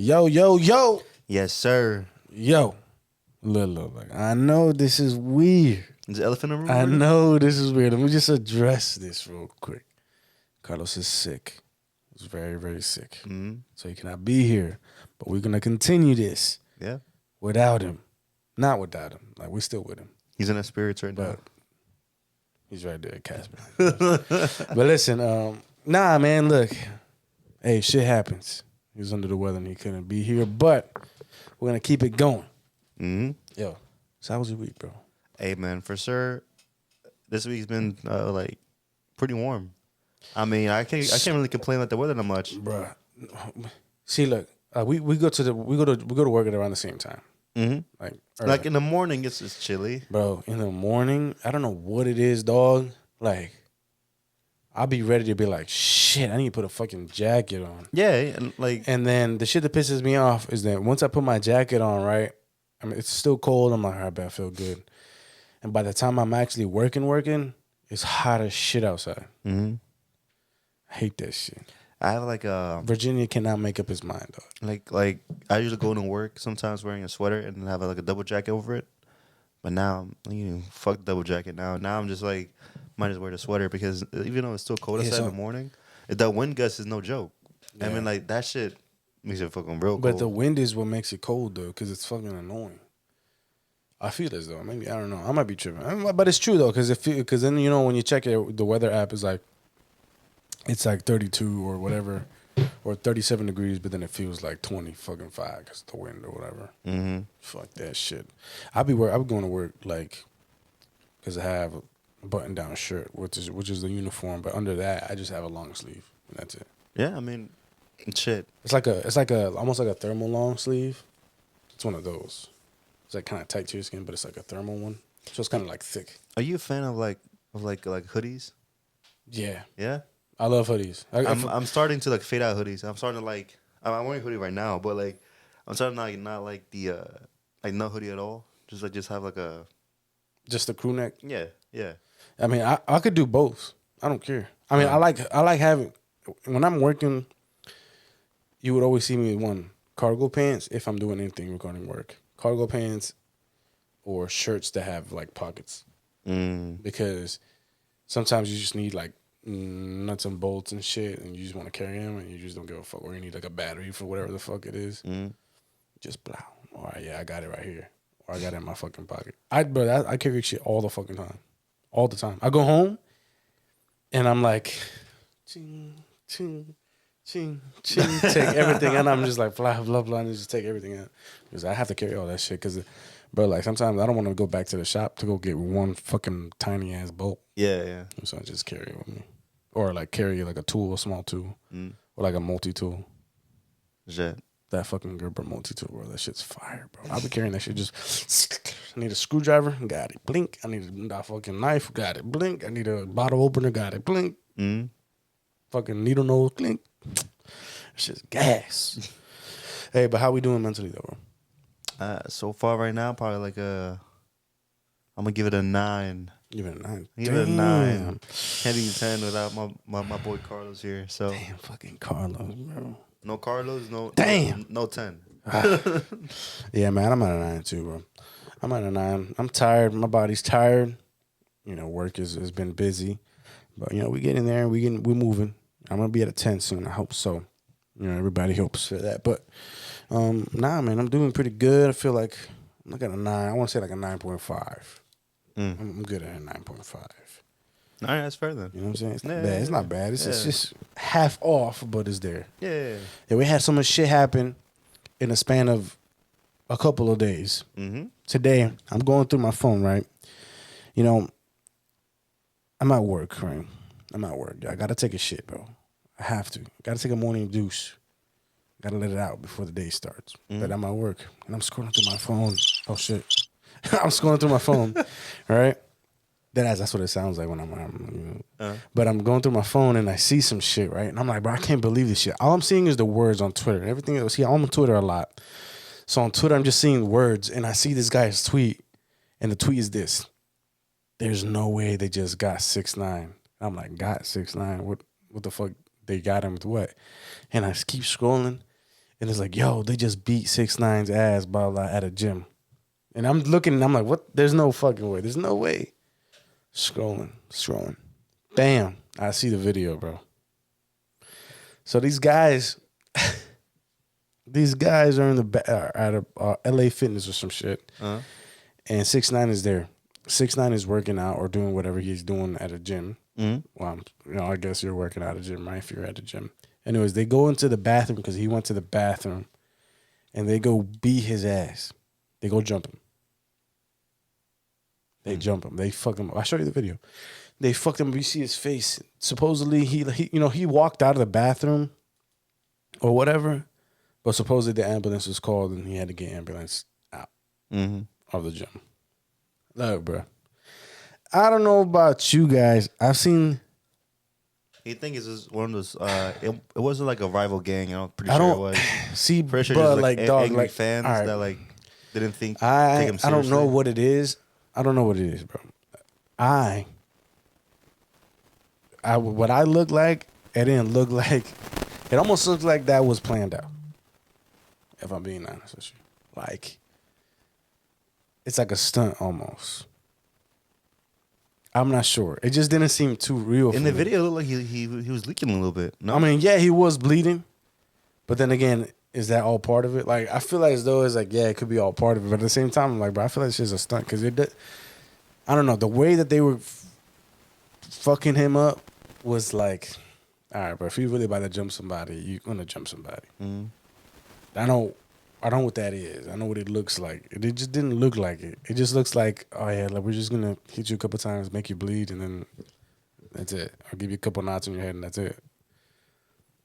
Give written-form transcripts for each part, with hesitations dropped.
Yo, yo, yo. Yes, sir. Yo. Look. I know this is weird. Is the elephant in the room? I already? know this is weird. Let me just address this real quick. Carlos is sick. He's very, very sick. Mm-hmm. So he cannot be here. But we're going to continue this Yeah. without him. Not without him. Like, we're still with him. He's in the spirits right now. But he's right there, Casper. But listen, nah, man, look. Hey, shit happens. He was under the weather and he couldn't be here. But we're going to keep it going. Mm-hmm. Yo, so how was your week, bro? Hey, man, for sure, this week's been like pretty warm. I mean, I can't really complain about the weather that much, Bruh. See, look, we go to work at around the same time. Mm-hmm. Like in the morning, it's chilly, bro. In the morning, I don't know what it is, dog. Like, I'll be ready to be like, shit, I need to put a fucking jacket on. Yeah, And then the shit that pisses me off is that once I put my jacket on, right, I mean, it's still cold. I'm like, all right, I feel good. And by the time I'm actually working, it's hot as shit outside. Mm-hmm. I hate that shit. I have like Virginia cannot make up his mind, dog. like I usually go to work sometimes wearing a sweater and then have like a double jacket over it. But now, fuck double jacket now. Now I'm just like, might as well wear the sweater because even though it's still cold outside in the morning, that wind gust is no joke. Yeah. I mean, like, that shit makes it fucking real cold. But the wind is what makes it cold, though, because it's fucking annoying. I feel as though, maybe, I don't know. I might be tripping. But it's true, though, because then, when you check it, the weather app is like, it's like 32 or whatever, or 37 degrees, but then it feels like 20 fucking 5 because of the wind or whatever. Mm-hmm. Fuck that shit. I'll be going to work, like, because I have a button-down shirt, which is the uniform, but under that, I just have a long sleeve, and that's it. Yeah, I mean, shit. It's like almost like a thermal long sleeve. It's one of those. It's like kind of tight to your skin, but it's like a thermal one. So it's kind of like thick. Are you a fan of like hoodies? Yeah. Yeah? I love hoodies. I'm starting to like fade out hoodies. I'm starting to like, I'm wearing a hoodie right now, but like I'm starting to not like the like no hoodie at all. Just have like a just a crew neck. Yeah. I mean, I could do both. I don't care. I mean, I like having, when I'm working, you would always see me with one cargo pants if I'm doing anything regarding work. Cargo pants or shirts that have like pockets. Because sometimes you just need like nuts and bolts and shit, and you just want to carry them, and you just don't give a fuck. Or you need like a battery for whatever the fuck it is. Just blah. All right, yeah, I got it right here. Or I got it in my fucking pocket. I carry shit all the fucking time. All the time. I go home, and I'm like, ching, ching, ching, ching, take everything, and I'm just like, blah, blah, blah, and just take everything out. Because I have to carry all that shit, because, bro, like, sometimes I don't want to go back to the shop to go get one fucking tiny-ass bolt. Yeah. So I just carry it with me. Or, like, carry, like, a small tool. Or, like, a multi-tool. Shit. That fucking Gerber multi-tool, bro. That shit's fire, bro. I'll be carrying that shit just... I need a screwdriver. Got it. Blink. I need a fucking knife. Got it. Blink. I need a bottle opener. Got it. Blink. Fucking needle nose. Blink. That shit's gas. Hey, but how we doing mentally, though, bro? So far right now, probably like I'm going to give it a 9. Give it a 9. Give it a 9. Can't even 10 without my boy Carlos here. So damn, fucking Carlos, bro. No Carlos, no. Damn. No 10. Yeah, man, I'm at a 9 too, bro. I'm at a 9. I'm tired. My body's tired. Work has been busy. But, we get in there and we're moving. I'm going to be at a 10 soon. I hope so. Everybody hopes for that. But, nah, man, I'm doing pretty good. I feel like I'm like at a 9. I want to say like a 9.5. I'm good at a 9.5. All right, that's fair then. You know what I'm saying? It's not bad. It's not bad. It's just half off, but it's there. Yeah, we had so much shit happen in a span of a couple of days. Today, I'm going through my phone, right? I'm at work, right? I'm at work. I got to take a shit, bro. I have to. Got to take a morning douche. Got to let it out before the day starts. But I'm at work, and I'm scrolling through my phone. Oh, shit. I'm scrolling through my phone, right? That's what it sounds like when I'm But I'm going through my phone, and I see some shit, right? And I'm like, bro, I can't believe this shit. All I'm seeing is the words on Twitter. Everything else, I'm on Twitter a lot. So on Twitter, I'm just seeing words, and I see this guy's tweet, and the tweet is this: there's no way they just got 6ix9ine. I'm like, got 6ix9ine? What the fuck? They got him with what? And I keep scrolling, And it's like, yo, they just beat 6ix9ine's ass, blah, blah, at a gym. And I'm looking and I'm like, what? There's no fucking way. There's no way. Scrolling. Bam. I see the video, bro. So these guys are in the at a LA Fitness or some shit. Uh-huh. And 6ix9ine is there. 6ix9ine is working out or doing whatever he's doing at a gym. Mm-hmm. Well, I guess you're working out at a gym, right? If you're at the gym. Anyways, they go into the bathroom because he went to the bathroom. And they go beat his ass. They go jump him. They jump him. They fuck him up. I'll show you the video. They fucked him. You see his face. Supposedly, he walked out of the bathroom or whatever. But supposedly the ambulance was called and he had to get ambulance out of the gym. Look, bro. I don't know about you guys. I've seen... You think it's just one of those? It wasn't like a rival gang. I'm pretty sure it was. See, pretty sure bro, just like dog, angry like fans right. that like didn't think. Take him I don't know seriously. what it is. I don't know what it is, bro. What I look like, it didn't look like. It almost looked like that was planned out. If I'm being honest with you, like it's like a stunt almost. I'm not sure. It just didn't seem too real. In the video, it looked like he was leaking a little bit. No, I mean, yeah, he was bleeding, but then again, is that all part of it? Like, I feel like as though it's like, yeah, it could be all part of it, but at the same time, I'm like, bro, I feel like it's just a stunt because it. I don't know, the way that they were fucking him up was like, all right, bro, if you really about to jump somebody, you're gonna jump somebody. Mm-hmm. I know what that is. I know what it looks like. It just didn't look like it. It just looks like, oh yeah, like we're just gonna hit you a couple times, make you bleed, and then that's it. I'll give you a couple knots in your head, and that's it.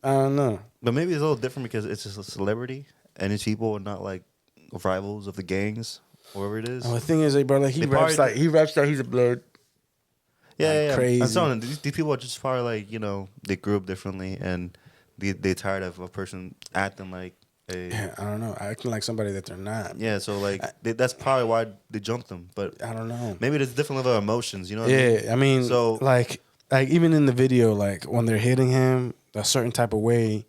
I don't know. But maybe it's a little different because it's just a celebrity and it's people are not like rivals of the gangs, whatever it is. Oh, the thing is, like, bro, like he raps like he's a blood. Yeah. Crazy. I'm telling you, these people are just far like they grew up differently and they tired of a person acting like. I don't know. Acting like somebody that they're not. Yeah, so like that's probably why they jumped them. But I don't know. Maybe there's a different level of emotions. You know what I mean, so like even in the video, like when they're hitting him a certain type of way,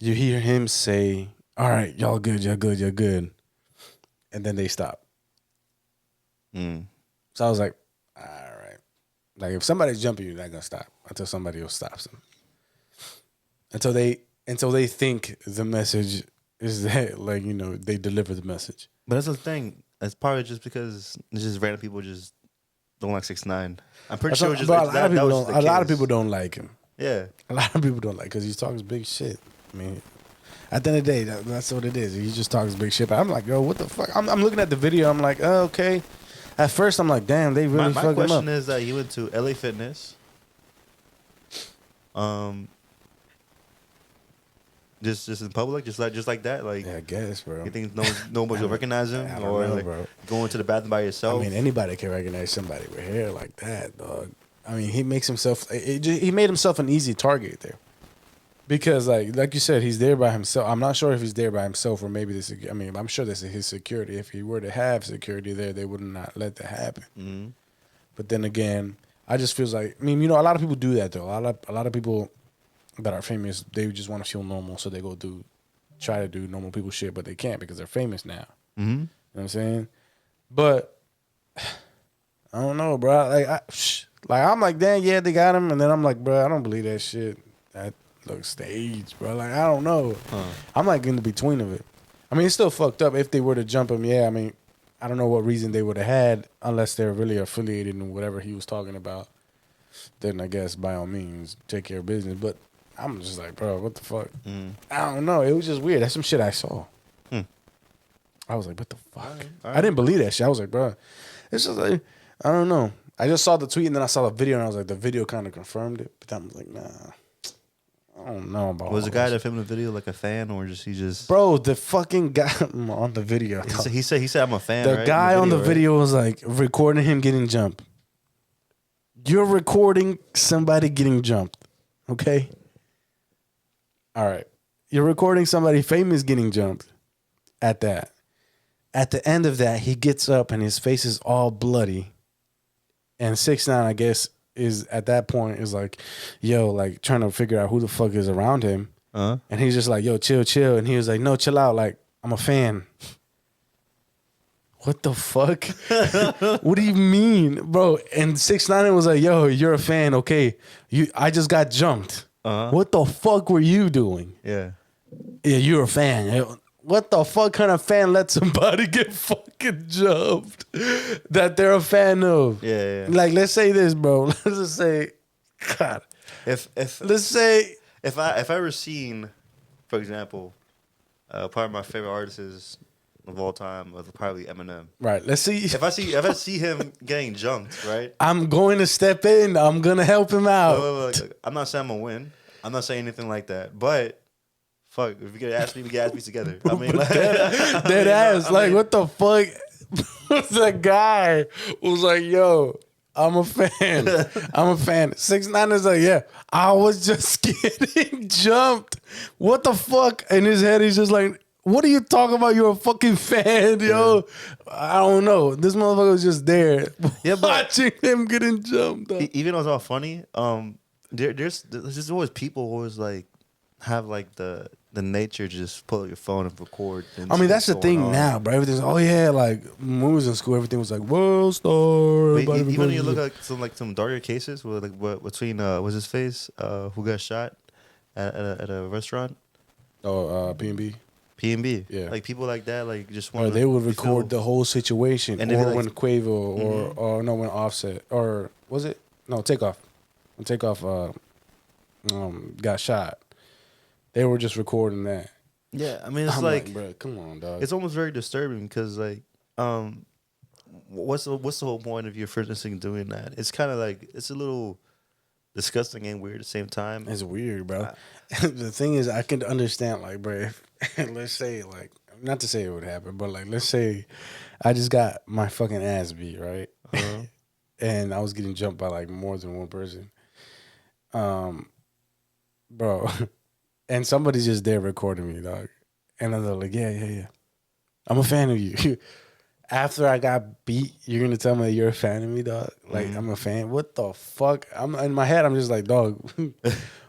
you hear him say, "All right, y'all good, and then they stop. So I was like, all right, like if somebody's jumping you, they're not gonna stop until somebody else stops them. Until they think the message is that, like, they deliver the message. But that's the thing. It's probably just because it's just random people just don't like 6ix9ine. I'm pretty sure just a like, lot of people don't like him. Yeah, a lot of people don't like because he talks big shit. I mean, at the end of the day, that's what it is. He just talks big shit. But I'm like, yo, what the fuck? I'm looking at the video. I'm like, oh, okay. At first, I'm like, damn, they really fucked him up. My question is that he went to LA Fitness. Just in public, just like that, like, yeah, I guess, bro. You think nobody will recognize him, or know, like bro. going to the bathroom by yourself? I mean, anybody can recognize somebody with hair like that, dog. I mean, he makes himself. He made himself an easy target there, because like you said, he's there by himself. I'm not sure if he's there by himself or maybe this. I mean, I'm sure this is his security. If he were to have security there, they would not let that happen. Mm-hmm. But then again, I just feels like, I mean, a lot of people do that though. A lot of people that are famous, they just want to feel normal, so they go try to do normal people shit, but they can't because they're famous now. Mm-hmm. You know what I'm saying? But I don't know, bro. Like I'm like, damn, yeah, they got him, and then I'm like, bro, I don't believe that shit. That looks staged, bro. Like, I don't know. I'm like in the between of it. I mean, it's still fucked up if they were to jump him. Yeah, I mean, I don't know what reason they would have had unless they're really affiliated in whatever he was talking about. Then I guess by all means take care of business. But I'm just like, bro, what the fuck? I don't know. It was just weird. That's some shit I saw. I was like, what the fuck? All right. I didn't believe that shit. I was like, bro, it's just like, I don't know. I just saw the tweet and then I saw the video and I was like, the video kind of confirmed it. But I'm like, nah, I don't know about Was the guy that filmed the video like a fan or he just... Bro, the fucking guy on the video. He said I'm a fan, The right? guy on the video was like recording him getting jumped. You're recording somebody getting jumped, okay? All right. You're recording somebody famous getting jumped at that. At the end of that, he gets up and his face is all bloody. And 6ix9ine, I guess, is at that point is like, yo, like trying to figure out who the fuck is around him. And he's just like, yo, chill. And he was like, no, chill out. Like, I'm a fan. What the fuck? What do you mean, bro? And 6ix9ine was like, yo, you're a fan. Okay. I just got jumped. What the fuck were you doing? Yeah, you're a fan. What the fuck kind of fan let somebody get fucking jumped that they're a fan of? Yeah. Like, let's say this, bro. Let's just say, God. Let's say if I ever seen, for example, part of my favorite artists of all time was probably Eminem. Right. Let's see. If I see him getting jumped, right? I'm going to step in. I'm gonna help him out. Look, I'm not saying I'm gonna win. I'm not saying anything like that. But fuck, if you could ask me, we could ask me together. I mean, like, dead ass. What the fuck? The guy was like, yo, I'm a fan. I'm a fan. 6ix9ine is like, yeah, I was just getting jumped. What the fuck? In his head, he's just like, what are you talking about? You're a fucking fan, yo. I don't know. This motherfucker was just there watching him getting jumped. Even though it's all funny, there's just always people who always like have like the nature to just pull out your phone and record. And I mean, that's the thing now, bro. Everything's like when we was in school, everything was like world star. Even when you look at some darker cases, where between what's his face, who got shot at a restaurant. P&B. P&B, yeah, like people like that, like just want. They would record the whole situation, and or when Quavo or when Offset or was it Takeoff, when Takeoff got shot, they were just recording that. Yeah, I mean it's like, bro, come on, dog. It's almost very disturbing because like, what's the whole point of your first instinct doing that? It's kind of like it's a little disgusting and weird at the same time. It's weird, bro. The thing is, I can understand, like, bro, let's say, like, not to say it would happen, but, like, let's say I just got my fucking ass beat, right? And I was getting jumped by, like, more than one person. Bro, and somebody's just there recording me, dog. And then they're like, yeah. I'm a fan of you. After I got beat, you're going to tell me that you're a fan of me, dog? Like, I'm a fan? What the fuck? I'm in my head, I'm just like, dog,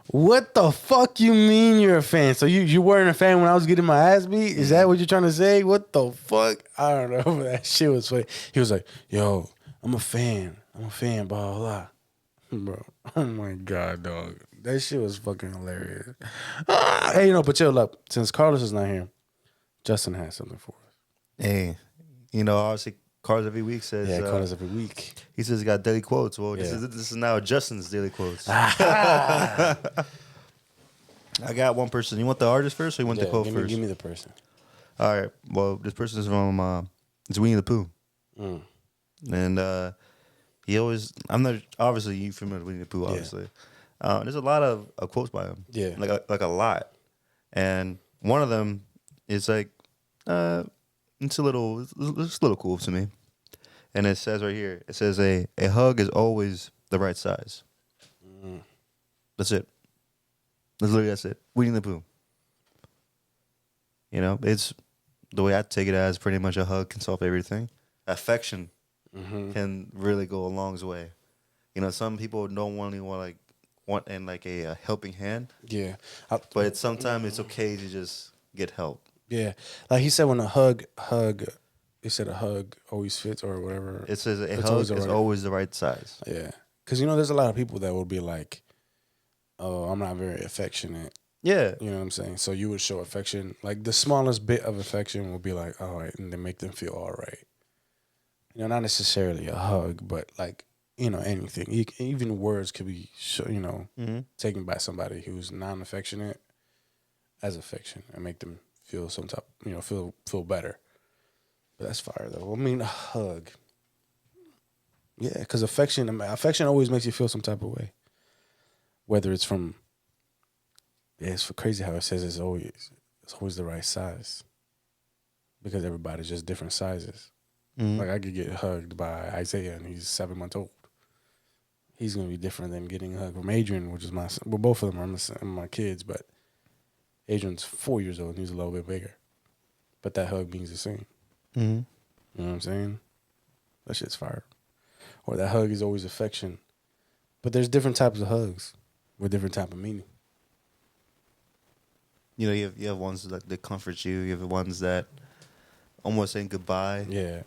what the fuck you mean you're a fan? So you weren't a fan when I was getting my ass beat? Is that what you're trying to say? What the fuck? I don't know. But that shit was funny. He was like, yo, I'm a fan, blah, blah, blah. Bro, oh my God, dog. That shit was fucking hilarious. Hey, but chill up. Since Carlos is not here, Justin has something for us. Hey. Obviously, Carlos every week says. Yeah, Carlos every week. He says he got daily quotes. Well, this is now Justin's daily quotes. I got one person. You want the artist first, or you want the quote first? Give me the person. All right. Well, this person is from it's Winnie the Pooh, and he always. I'm not obviously you familiar with Winnie the Pooh. Obviously, there's a lot of quotes by him. Yeah, like a lot, and one of them is like. It's a little cool to me. And it says right here, it says a hug is always the right size. That's it. That's it. Winnie the Pooh. It's the way I take it as pretty much a hug can solve everything. Affection can really go a long way. Some people don't want a helping hand. Yeah. But sometimes it's okay to just get help. Yeah, like he said, when a hug, he said a hug always fits or whatever. It says a hug is always the right size. Yeah, because there's a lot of people that will be like, "Oh, I'm not very affectionate." Yeah, you know what I'm saying. So you would show affection, like the smallest bit of affection will be like, "All right," and then make them feel all right. Not necessarily a hug, but like anything. Even words could be, taken by somebody who's non-affectionate as affection and make them feel some type, feel better. But that's fire though. I mean, a hug. Yeah, because affection always makes you feel some type of way. Whether it's from, it's crazy how it says it's always the right size. Because everybody's just different sizes. Like I could get hugged by Isaiah and he's 7 months old. He's gonna be different than getting hugged from Adrian, which is my son. Well, both of them are my kids, but Adrian's 4 years old and he's a little bit bigger. But that hug means the same. You know what I'm saying? That shit's fire. Or that hug is always affection. But there's different types of hugs with different type of meaning. You know, you have ones that comfort you. You have ones that almost saying goodbye. Yeah.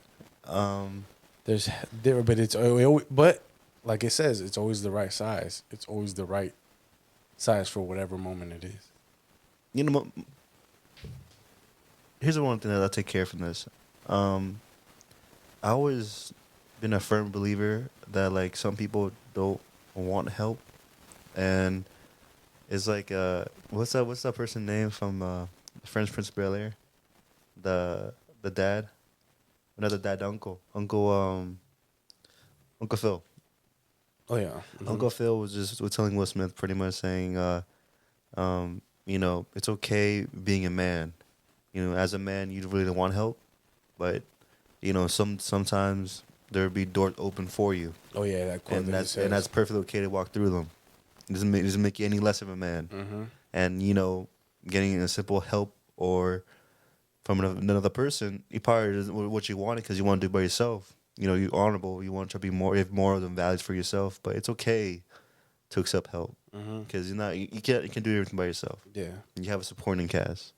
Um, But like it says, it's always the right size. It's always the right size for whatever moment it is. you know, here's the one thing that I'll take care from this. I always been a firm believer that like some people don't want help, and it's like what's that person name from French Prince of Bel-Air? The dad, another dad, Uncle Phil. Oh yeah. Uncle Phil was telling Will Smith pretty much saying, you know, it's okay being a man. You know, as a man, you really don't want help, but you know, sometimes there'll be doors open for you, Oh yeah, that quote. and that's perfectly okay to walk through them. It doesn't make you any less of a man. Mm-hmm. And you know, getting a simple help or from another person, you probably isn't what you wanted because you want to do it by yourself. You know, you're honorable. You want to be more, you have more than values for yourself. But it's okay to accept help because you can't do everything by yourself. Yeah. You have a supporting cast.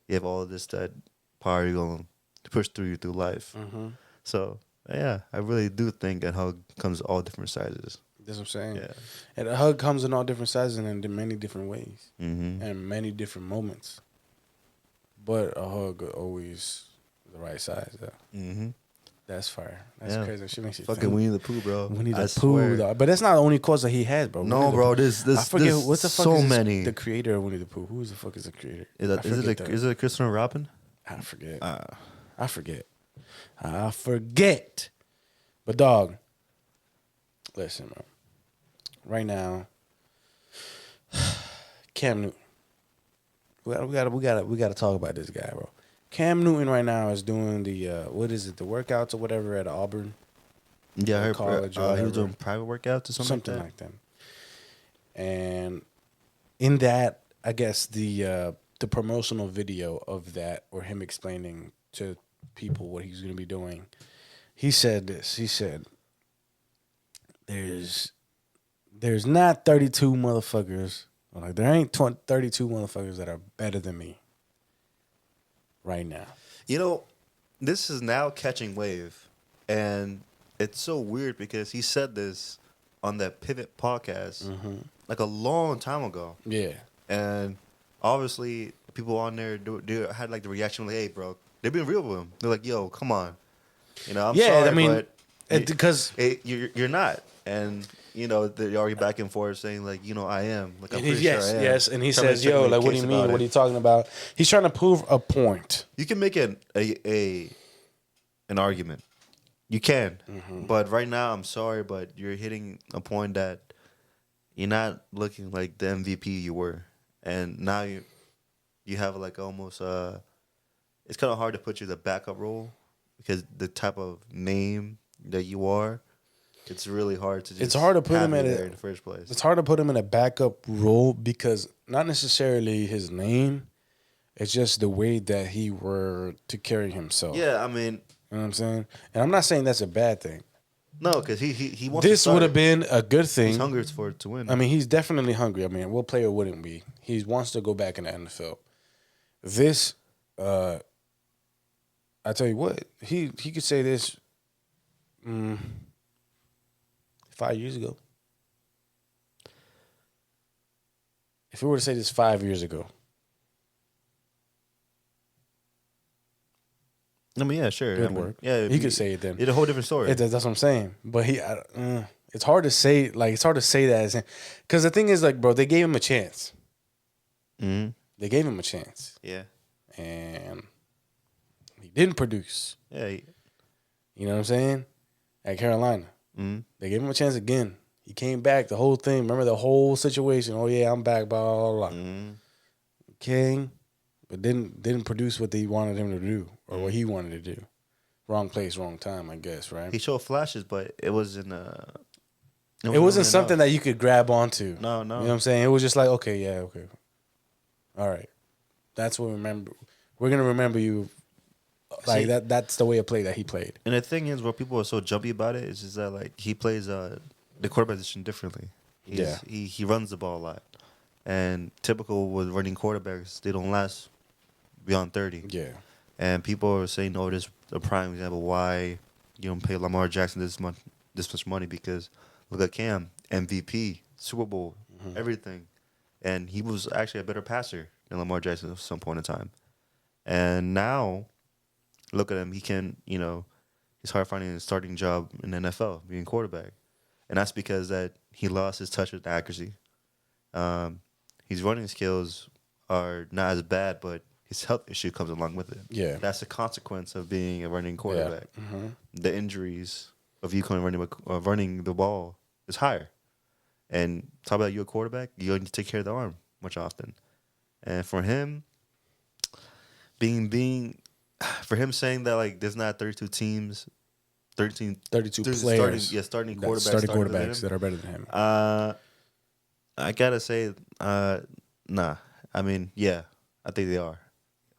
You have all of this that power you're going to push through you through life. Mm-hmm. So yeah, I really do think that hug comes all different sizes. That's what I'm saying. Yeah. And a hug comes in all different sizes and in many different ways Mm-hmm. and many different moments. But a hug always the right size. Yeah. Mm-hmm. That's fire. That's Yeah. crazy. That shit makes you Fucking think. Winnie the Pooh, bro. Winnie I the swear. Pooh, though. But that's not the only cause that he has, bro. No, Winnie the bro. Pooh. This I forget what the fuck so is this, many. the creator of Winnie the Pooh. Who the fuck is the creator? Is it Christopher Robin? I forget. I forget. I forget. But dog, listen, bro. Right now, Cam Newton. We gotta talk about this guy, bro. Cam Newton right now is doing the what is it, the workouts or whatever at Auburn. Yeah, I heard college or he whatever. was doing private workouts or something like that. And in that, I guess the promotional video of that, or him explaining to people what he's going to be doing, he said this. He said, "There's not 32 motherfuckers. Like there ain't 32 motherfuckers that are better than me right now." You know, this is now catching wave, and it's so weird because he said this on that Pivot podcast like a long time ago. Yeah. And obviously, people on there had like the reaction like, "Hey, bro," they're being real with him. They're like, "Yo, come on," you know. I'm sorry, I mean, but because you're not, and you know they're already back and forth saying like, you know, I am. Like, I'm pretty yes, sure I am. yes, and he Trying to says, check "Yo, my like, what do case you mean? about What are it. you talking about?" He's trying to prove a point. You can make an argument. You can, but right now, I'm sorry, but you're hitting a point that you're not looking like the MVP you were, and now you have like almost it's kind of hard to put you in the backup role because the type of name that you are, it's really hard to. It's hard to put him in the first place. It's hard to put him in a backup role because not necessarily his name, it's just the way that he were to carry himself. Yeah, I mean, you know what I'm saying, and I'm not saying that's a bad thing. no, because he wants. This would have been a good thing. He's hungry for it to win. I mean, he's definitely hungry. I mean, what player wouldn't be? He wants to go back in the NFL. This, I tell you what, he could say this 5 years ago. If we were to say this 5 years ago. I mean, yeah, sure. Good work. Yeah, he could say it then. It's a whole different story. That's what I'm saying. But it's hard to say. Like, it's hard to say that, because the thing is, like, bro, they gave him a chance. Mm-hmm. They gave him a chance. Yeah. And he didn't produce. Yeah. You know what I'm saying? At Carolina. Mm-hmm. They gave him a chance again. He came back, the whole thing. Remember the whole situation. Oh, yeah, I'm back, blah, blah, blah. Mm-hmm. King, but didn't produce what they wanted him to do or what he wanted to do. Wrong place, wrong time, I guess, right? He showed flashes, but it wasn't. It wasn't something that you could grab onto. No. You know what I'm saying? It was just like, okay, yeah, okay. All right. That's what we're gonna remember you like. See, that's the way of play that he played. And the thing is, what people are so jumpy about it is just that like he plays the quarterback position differently. He runs the ball a lot. And typical with running quarterbacks, they don't last beyond 30. Yeah. And people are saying, "Oh, this is a prime example why you don't pay Lamar Jackson this much money because look at Cam, MVP, Super Bowl, everything, and he was actually a better passer than Lamar Jackson at some point in time. And now, look at him. He can, it's hard finding a starting job in the NFL being quarterback, and that's because that he lost his touch with accuracy. Um, his running skills are not as bad, but his health issue comes along with it. Yeah. That's a consequence of being a running quarterback. Yeah. Mm-hmm. The injuries of you running the ball is higher. And talk about you a quarterback, you need to take care of the arm much often. And for him, for him saying that like there's not 32 teams, 32 players. starting quarterbacks that are better than him. I gotta say, nah. I mean, yeah, I think they are.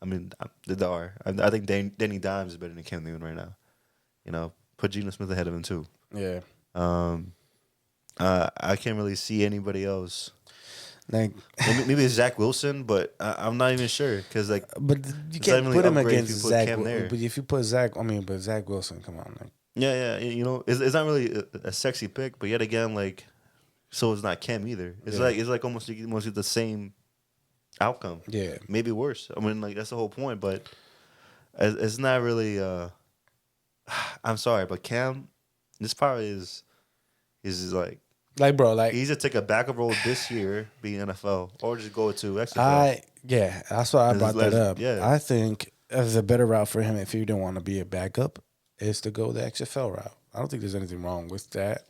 I mean, they are. I think Danny Dimes is better than Cam Newton right now. Put Geno Smith ahead of him too. Yeah. I can't really see anybody else. Like maybe it's Zach Wilson, but I'm not even sure because but you can't put him against Zach. But if you put Zach Wilson, come on, like. Yeah. It's not really a sexy pick, but yet again, like, so it's not Cam either. It's like almost the same outcome. Yeah, maybe worse. I mean, like that's the whole point, but it's not really. I'm sorry, but Cam, this probably is bro, like he's to take a backup role this year, being NFL, or just go to XFL. That's why I brought that up. Yeah. I think as a better route for him if you don't want to be a backup is to go the XFL route. I don't think there's anything wrong with that.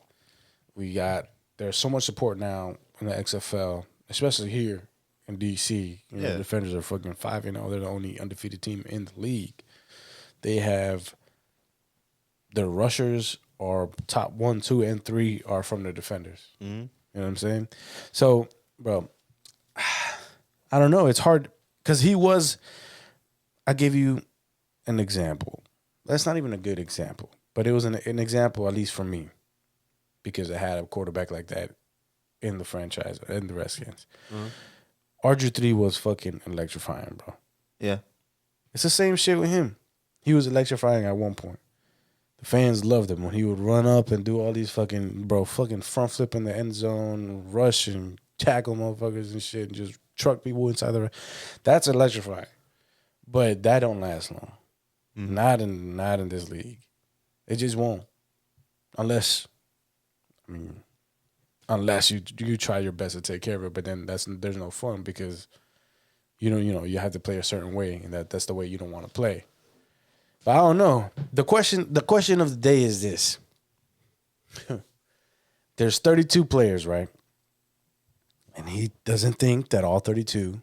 There's so much support now in the XFL, especially here in DC. The Defenders are fucking 5-0. They're the only undefeated team in the league. They have their rushers are top 1, 2, and 3 are from the Defenders. Mm-hmm. You know what I'm saying? So, bro, I don't know. It's hard because I give you an example. That's not even a good example, but it was an example, at least for me, because I had a quarterback like that in the franchise, in the Redskins. Mm-hmm. RG3 was fucking electrifying, bro. Yeah. It's the same shit with him. He was electrifying at one point. The fans loved him when he would run up and do all these fucking front flip in the end zone, rush and tackle motherfuckers and shit, and just truck people inside the. That's electrifying, but that don't last long. Mm-hmm. Not in this league. It just won't, unless you try your best to take care of it. But then there's no fun because you have to play a certain way, and that's the way you don't want to play. But I don't know. The question of the day is this. There's 32 players, right? And he doesn't think that all 32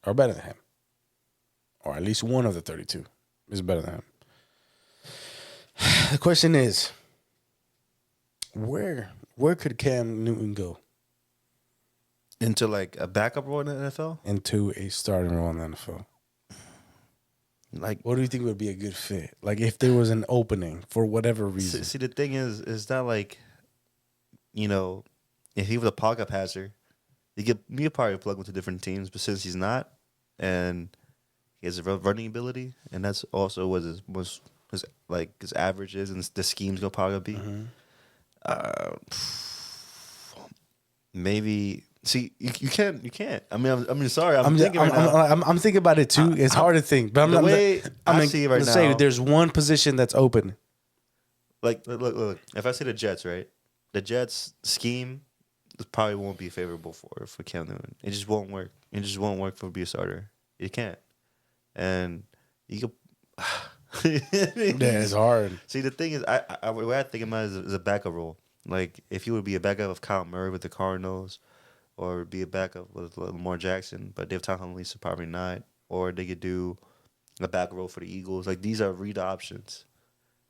are better than him. Or at least one of the 32 is better than him. The question is, where could Cam Newton go? Into like a backup role in the NFL? Into a starting role in the NFL. Like, what do you think would be a good fit? Like, if there was an opening for whatever reason. See, the thing is that like, if he was a pocket passer, he could probably plug into different teams. But since he's not, and he has a running ability, and that's also what his average is, and the scheme's gonna probably be. Mm-hmm. Maybe. See, you can't. I mean, sorry. I'm thinking right now. I'm thinking about it too. It's hard to think, but I see it right now. Say there's one position that's open. Like, look. If I say the Jets, right? The Jets scheme probably won't be favorable for Cam Newton. It just won't work. It just won't work for be a starter. It can't. And you could. It's hard. See, the thing is, the way I think about it is a backup role. Like, if you would be a backup of Kyler with the Cardinals. Or be a backup with Lamar Jackson, but Dave Tomlinson probably not. Or they could do a back row for the Eagles. Like, these are read options.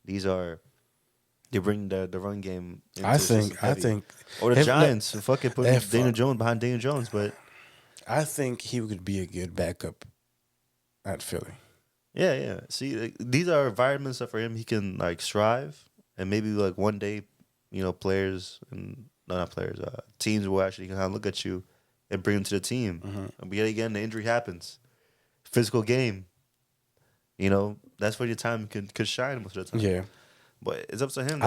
They bring the run game. I think. Or the Giants, fucking put Daniel Jones behind Daniel Jones, but I think he would be a good backup at Philly. Yeah. See, like, these are environments that for him he can like strive, and maybe like one day, players and no, not players. Teams will actually kind of look at you and bring them to the team. But yet again, the injury happens. Physical game. You know, that's where your time could shine most of the time. Yeah. But it's up to him, though.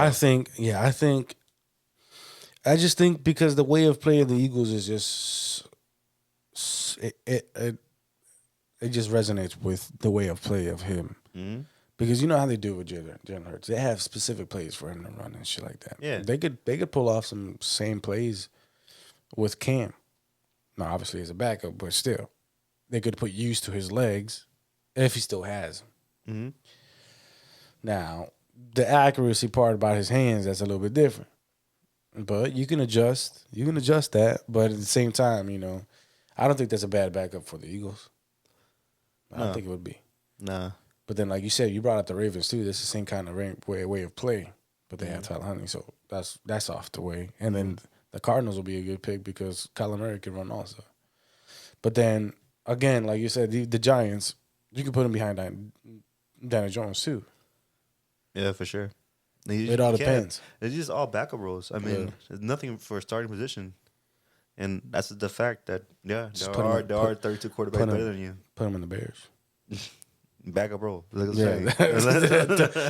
I just think because the way of play of the Eagles is just it just resonates with the way of play of him. Mm-hmm. Because you know how they do with Jalen Hurts. They have specific plays for him to run and shit like that. Yeah. They could pull off some same plays with Cam. Now, obviously, as a backup, but still. They could put use to his legs if he still has them. Mm-hmm. Now, the accuracy part about his hands, that's a little bit different. But you can adjust. You can adjust that. But at the same time, you know, I don't think that's a bad backup for the Eagles. I don't think it would be. Nah. But then, like you said, you brought up the Ravens too. That's the same kind of way of play. But they have Tyler Huntley, so that's off the way. And then the Cardinals will be a good pick because Kyler Murray can run also. But then again, like you said, the Giants, you can put them behind Daniel Jones too. Yeah, for sure. It all depends. It's just all backup roles. I mean, there's nothing for a starting position. And that's the fact that, there are 32 quarterbacks better than you. Put them in the Bears. Backup role. Yeah.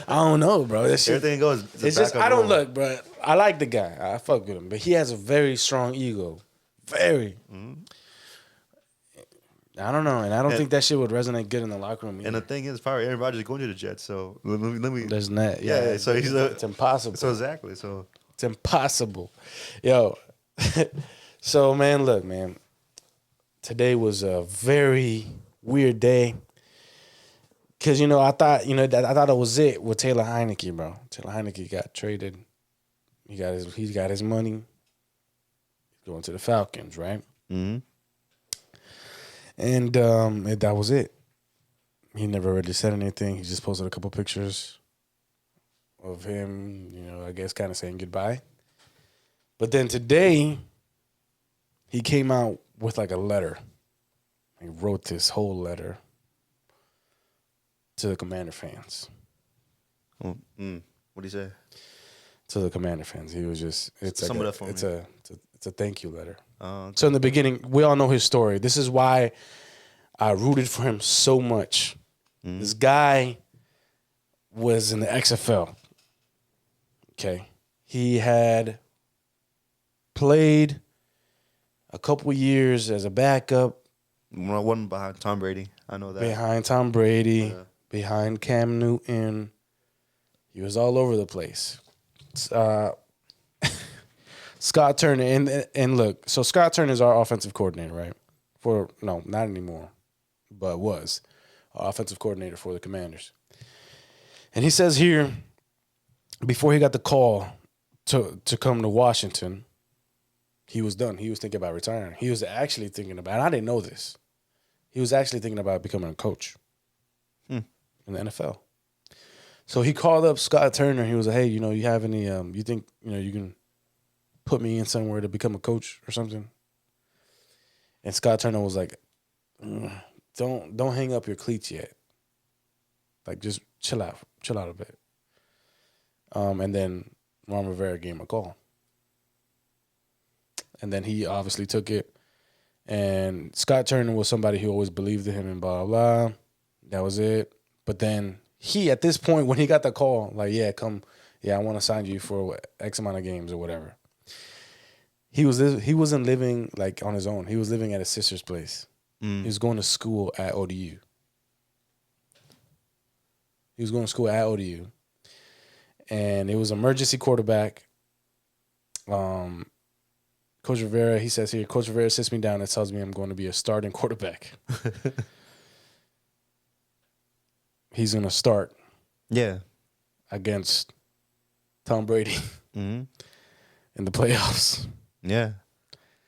I don't know, bro. That shit, everything goes. It's just, I don't look, bro. I like the guy. I fuck with him. But he has a very strong ego. Very. Mm-hmm. I don't know. And I don't think that shit would resonate good in the locker room either. And the thing is, probably Aaron Rodgers is going to the Jets. So let me. There's not. Yeah. So it's impossible. So exactly. So it's impossible. Yo. So, man, look, man. Today was a very weird day. Because, you know, I thought it was it with Taylor Heineke, bro. Taylor Heineke got traded. He's got his money. He's going to the Falcons, right? Mm-hmm. And that was it. He never really said anything. He just posted a couple pictures of him, you know, I guess kind of saying goodbye. But then today, he came out with like a letter. He wrote this whole letter to the Commander fans. What do you say? To the Commander fans. He was just it's a thank you letter. Okay. So in the beginning, we all know his story. This is why I rooted for him so much. Mm-hmm. This guy was in the XFL. Okay. He had played a couple years as a backup. One behind Tom Brady. I know that. Behind Tom Brady. Yeah. Behind Cam Newton. He was all over the place. Scott Turner, and look, so Scott Turner is our offensive coordinator, right? No, not anymore, but was our offensive coordinator for the Commanders. And he says here, before he got the call to come to Washington, he was done. He was thinking about retiring. He was actually thinking about, and I didn't know this, he was actually thinking about becoming a coach in the NFL. So he called up Scott Turner. He was like, hey, you know, you have any, you think, you know, you can put me in somewhere to become a coach or something? And Scott Turner was like, don't hang up your cleats yet. Like, just chill out a bit. And then Ron Rivera gave him a call. And then he obviously took it. And Scott Turner was somebody who always believed in him and blah, blah, blah. That was it. But then he, at this point, when he got the call, like, yeah, come, yeah, I want to sign you for X amount of games or whatever. He wasn't living like on his own. He was living at his sister's place. He was going to school at ODU. And it was emergency quarterback. Coach Rivera, he says here, Coach Rivera sits me down and tells me I'm going to be a starting quarterback. He's going to start against Tom Brady in the playoffs. Yeah.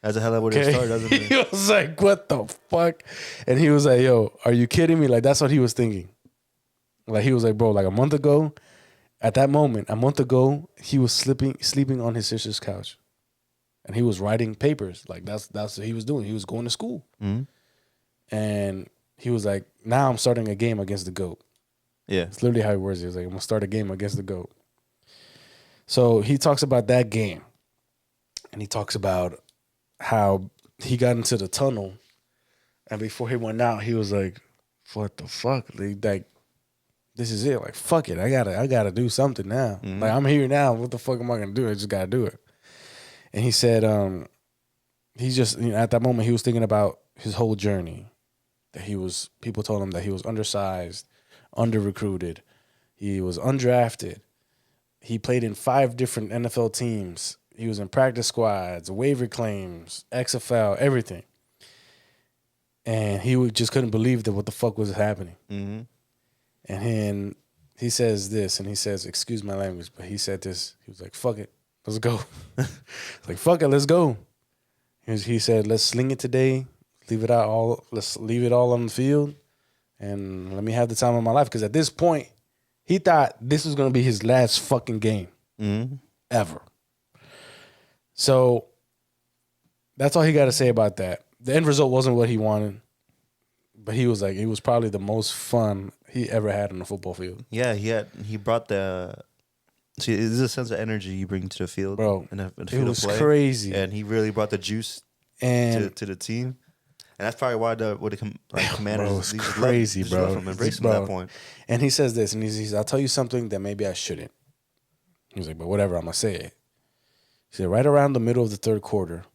That's a hell of a way to start, doesn't it? He was like, what the fuck? And he was like, yo, are you kidding me? Like, that's what he was thinking. Like, he was like, bro, like a month ago, he was sleeping on his sister's couch. And he was writing papers. Like, that's what he was doing. He was going to school. Mm-hmm. And he was like, now I'm starting a game against the GOAT. Yeah. It's literally how he words it. He was like, I'm going to start a game against the GOAT. So he talks about that game. and he talks about how he got into the tunnel, and before he went out, he was like, "What the fuck? Like, this is it. Like, fuck it. I gotta do something now. Like, I'm here now. What the fuck am I gonna do? I just gotta do it." And he said, he's just at that moment he was thinking about his whole journey. That people told him that he was undersized, under recruited, he was undrafted. He played in 5 different NFL teams. He was in practice squads, waiver claims, XFL, everything. And just couldn't believe that what the fuck was happening. Mm-hmm. And then he says this, and he says, excuse my language, but he said this. He was like, fuck it, let's go. Like, fuck it, let's go. He said, let's sling it today. Let's leave it all on the field, and let me have the time of my life. Because at this point, he thought this was going to be his last fucking game ever. So that's all he got to say about that. The end result wasn't what he wanted, but he was like, it was probably the most fun he ever had on the football field. Yeah, he brought see, there's a sense of energy you bring to the field, bro. In the it field was of play, crazy, and he really brought the juice to the team. And that's probably why the Commanders, bro, it's crazy, bro. Embraced him at that point. And he says this, and he says, "I'll tell you something that maybe I shouldn't." He was like, "But whatever, I'm gonna say it." He said, "Right around the middle of the third quarter,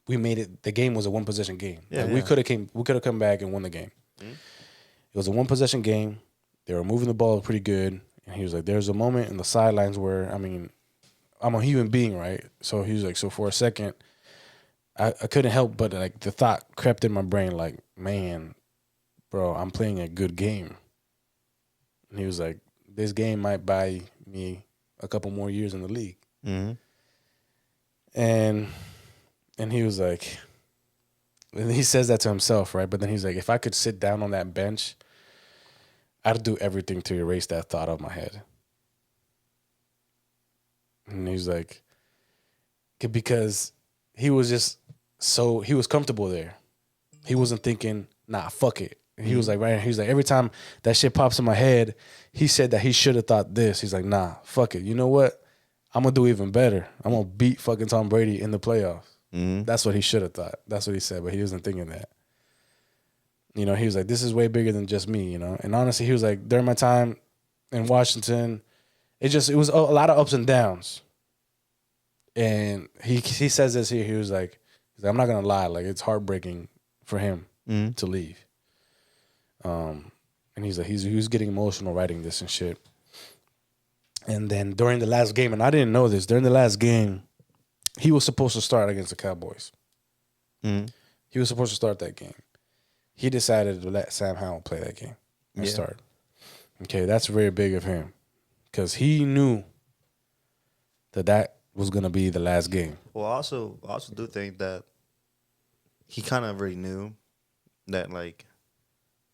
we made it. The game was a 1-possession game. Yeah, we could have come back and won the game. It was a 1-possession game. They were moving the ball pretty good." And he was like, "There's a moment in the sidelines where, I mean, I'm a human being, right?" So he was like, "So for a second, I couldn't help but like the thought crept in my brain, like, man, bro, I'm playing a good game." And he was like, "This game might buy me a couple more years in the league." Mm-hmm. And he was like, and he says that to himself, right? But then he's like, if I could sit down on that bench, I'd do everything to erase that thought out of my head. And he's like, because he was just he was comfortable there. He wasn't thinking, nah, fuck it. And he was like, right. He was like, every time that shit pops in my head, he said that he should have thought this. He's like, nah, fuck it. You know what? I'm going to do even better. I'm going to beat fucking Tom Brady in the playoffs. Mm-hmm. That's what he should have thought. That's what he said, but he wasn't thinking that. You know, he was like, this is way bigger than just me, you know? And honestly, he was like, during my time in Washington, it was a lot of ups and downs. And he says this here. He was like, I'm not going to lie. Like, it's heartbreaking for him to leave. And he's like, he was getting emotional writing this and shit. And then during the last game, and I didn't know this, during the last game, he was supposed to start against the Cowboys. He was supposed to start that game. He decided to let Sam Howell play that game and start. Okay, that's very big of him because he knew that was going to be the last game. Well, I also do think that he kind of already knew that, like,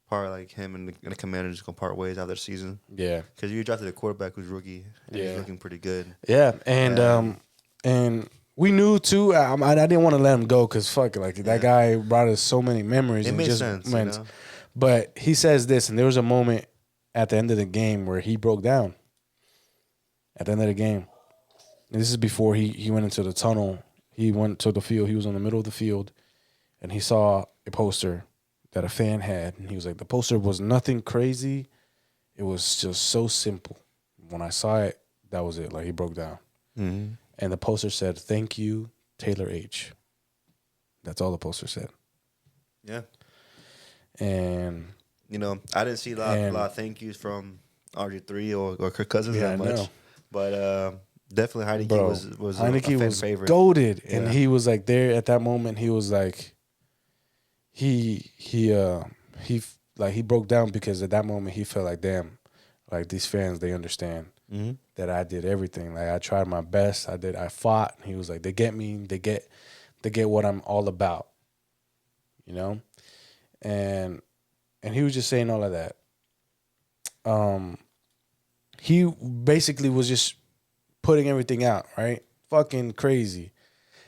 probably like him and the Commanders going to part ways after the season. Yeah. Because you drafted a quarterback who's rookie and he's looking pretty good. Yeah, and we knew too. I didn't want to let him go because fuck, like that guy brought us so many memories. It made sense, you know? But he says this, and there was a moment at the end of the game where he broke down. At the end of the game, and this is before he went into the tunnel. He went to the field. He was in the middle of the field, and he saw a poster that a fan had, and he was like, the poster was nothing crazy. It was just so simple. When I saw it, that was it. Like, he broke down. Mm-hmm. And the poster said, "Thank you, Taylor H." That's all the poster said. Yeah. And, you know, I didn't see a lot of thank yous from RG3 or Kirk Cousins that much. No. But definitely Heineke was Heineke a fan was favorite. Goated. Yeah. And he was like there at that moment, he was like, he broke down because at that moment he felt like, damn, like these fans, they understand that I did everything. Like, I tried my best. I fought. And he was like, they get me. They get what I'm all about, you know? And he was just saying all of that. He basically was just putting everything out, right? Fucking crazy.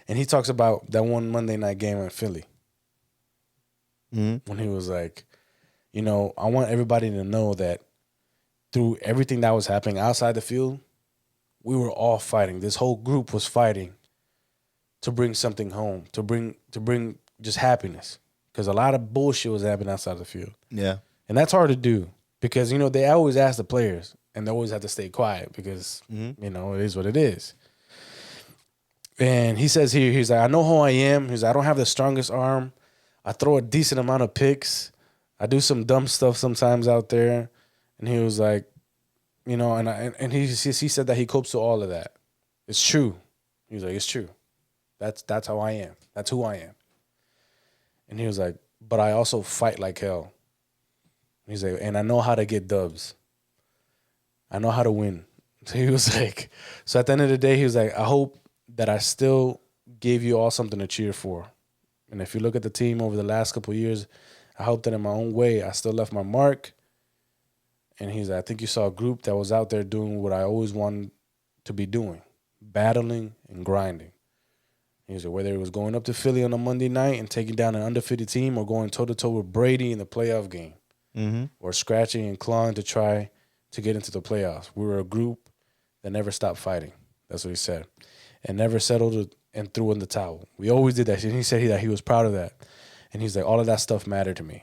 And he talks about that one Monday night game in Philly. When he was like, you know, I want everybody to know that through everything that was happening outside the field, we were all fighting. This whole group was fighting to bring something home, to bring just happiness. Because a lot of bullshit was happening outside the field. Yeah. And that's hard to do because, they always ask the players and they always have to stay quiet because, it is what it is. And he says here, he's like, I know who I am. He's like, I don't have the strongest arm. I throw a decent amount of picks. I do some dumb stuff sometimes out there. And he was like, and he said that he copes to all of that. It's true. He was like, it's true. That's how I am. That's who I am. And he was like, but I also fight like hell. He's like, and I know how to get dubs. I know how to win. So he was like, so at the end of the day, he was like, I hope that I still gave you all something to cheer for. And if you look at the team over the last couple of years, I hope that in my own way, I still left my mark. And he's like, I think you saw a group that was out there doing what I always wanted to be doing, battling and grinding. He's like, whether it was going up to Philly on a Monday night and taking down an undefeated team or going toe-to-toe with Brady in the playoff game or scratching and clawing to try to get into the playoffs. We were a group that never stopped fighting. That's what he said. And never settled and threw in the towel. We always did that. And he said that he was proud of that. And he's like, all of that stuff mattered to me.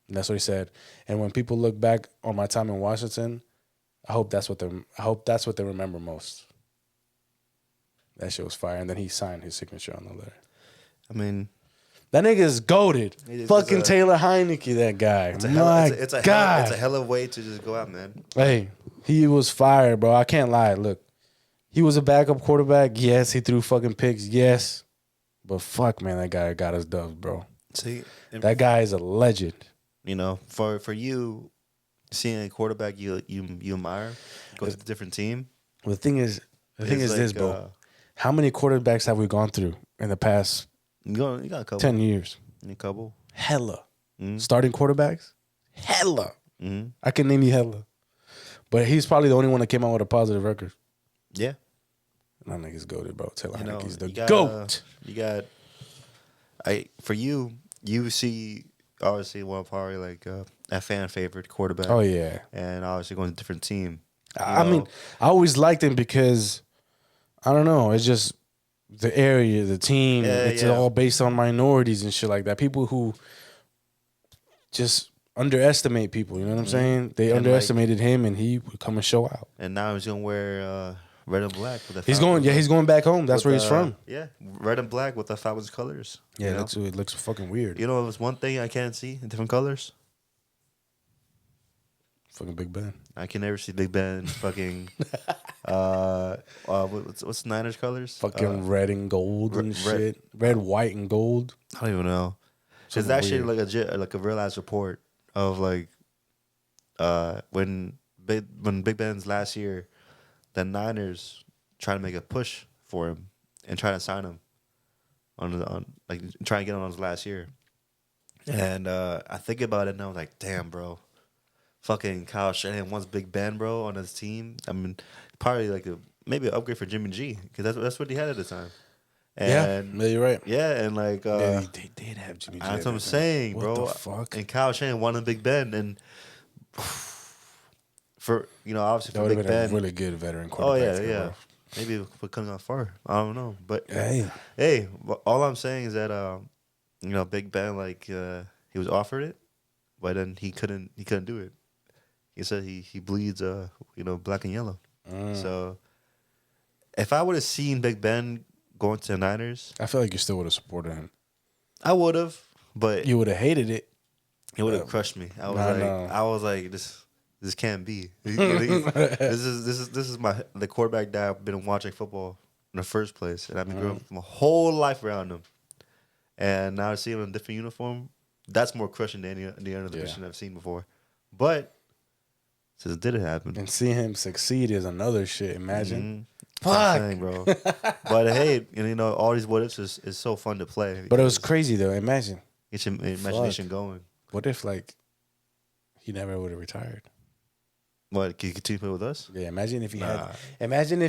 And that's what he said. And when people look back on my time in Washington, I hope that's what they remember most. That shit was fire. And then he signed his signature on the letter. I mean, that nigga is goated. Fucking Taylor Heineke, that guy. It's a hell of a way to just go out, man. Hey, he was fire, bro. I can't lie. Look, he was a backup quarterback. Yes, he threw fucking picks. Yes. But fuck, man, that guy got his dubs, bro. See, that guy is a legend. For you, seeing a quarterback you admire go to a different team. Well, the thing is this, bro. How many quarterbacks have we gone through in the past you got a couple. 10 years? A couple. Hella. Starting quarterbacks? Hella. I can name you hella. But he's probably the only one that came out with a positive record. Yeah. That nigga's goated, bro. Taylor Heineke's the GOAT. For you see, obviously, one probably like a fan favorite quarterback. Oh, yeah. And obviously going to a different team. I mean, I always liked him because, I don't know, it's just the area, the team. It's all based on minorities and shit like that. People who just underestimate people, you know what I'm saying? They underestimated him, and he would come and show out. And now he's going to wear red and black. With the he's going back home. That's where he's from. Yeah, red and black with the Falcons colors. Yeah, it looks fucking weird. You know, there's one thing I can't see in different colors. Fucking Big Ben. I can never see Big Ben fucking. What's the Niners colors? Fucking red and gold and shit. Red, white, and gold. I don't even know. It's actually like a real ass report of like when Big Ben's last year, the Niners tried to make a push for him and try to sign him on try to get him on his last year. And I think about it and I was like, damn, bro. Fucking Kyle Shanahan wants Big Ben, bro, on his team. I mean, probably like maybe an upgrade for Jimmy G because that's what he had at the time. And yeah, you're right. Yeah, and like they did have Jimmy G. That's what I'm saying, what bro. What the fuck? And Kyle Shanahan wanted Big Ben, and for obviously that for Big Ben, a really good veteran quarterback. Oh yeah. Maybe we're coming out far. I don't know, but hey, all I'm saying is that Big Ben he was offered it, but then he couldn't do it. He said he bleeds black and yellow. So if I would have seen Big Ben going to the Niners, I feel like you still would have supported him. I would have, but you would have hated it. It would have crushed me. I was like, this can't be. This is the quarterback that I've been watching football in the first place, and I've been growing my whole life around him. And now I see him in a different uniform. That's more crushing than any other position I've seen before. But since it didn't happen, and seeing him succeed is another shit. Imagine, fuck, saying, bro. But hey, all these what ifs is so fun to play. But it was crazy though. Imagine, get your imagination going. What if he never would have retired? What, can you continue to play with us? Yeah, imagine if he had. No. Imagine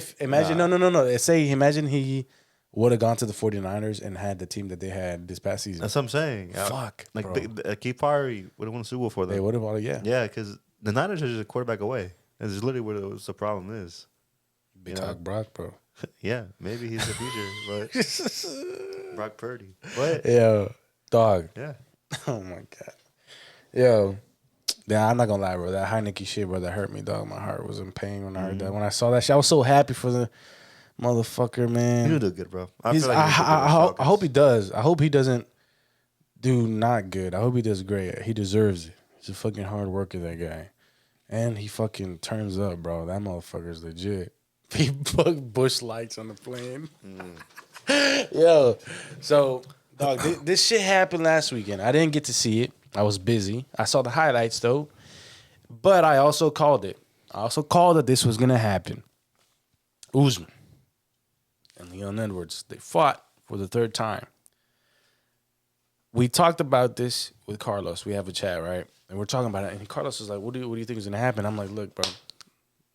he would have gone to the 49ers and had the team that they had this past season. That's what I'm saying. Fuck, bro. Keith Parry would have won a Super Bowl for them. They would have, Yeah, because the Niners are just a quarterback away. That's literally what the problem is. Big Cock Brock, bro. Yeah, maybe he's the future, but Brock Purdy. But Yo, dog. yeah, Oh my god. Yo. Yeah, I'm not gonna lie, bro. That Heineke shit, bro, that hurt me, dog. My heart was in pain when I heard that. When I saw that shit, I was so happy for the motherfucker, man. he'll do good, bro. I feel like he'll do good. I hope he does. I hope he doesn't do not good. I hope he does great. He deserves it. He's a fucking hard worker, that guy. And he fucking turns up, bro. That motherfucker's legit. He put bush lights on the plane. Yo, so, dog, this shit happened last weekend. I didn't get to see it. I was busy. I saw the highlights, though. But I also called it. I also called that this was going to happen. Usman and Leon Edwards, they fought for the third time. We talked about this with Carlos. We have a chat, right? And we're talking about it. And Carlos was like, what do you think is going to happen? I'm like, look, bro,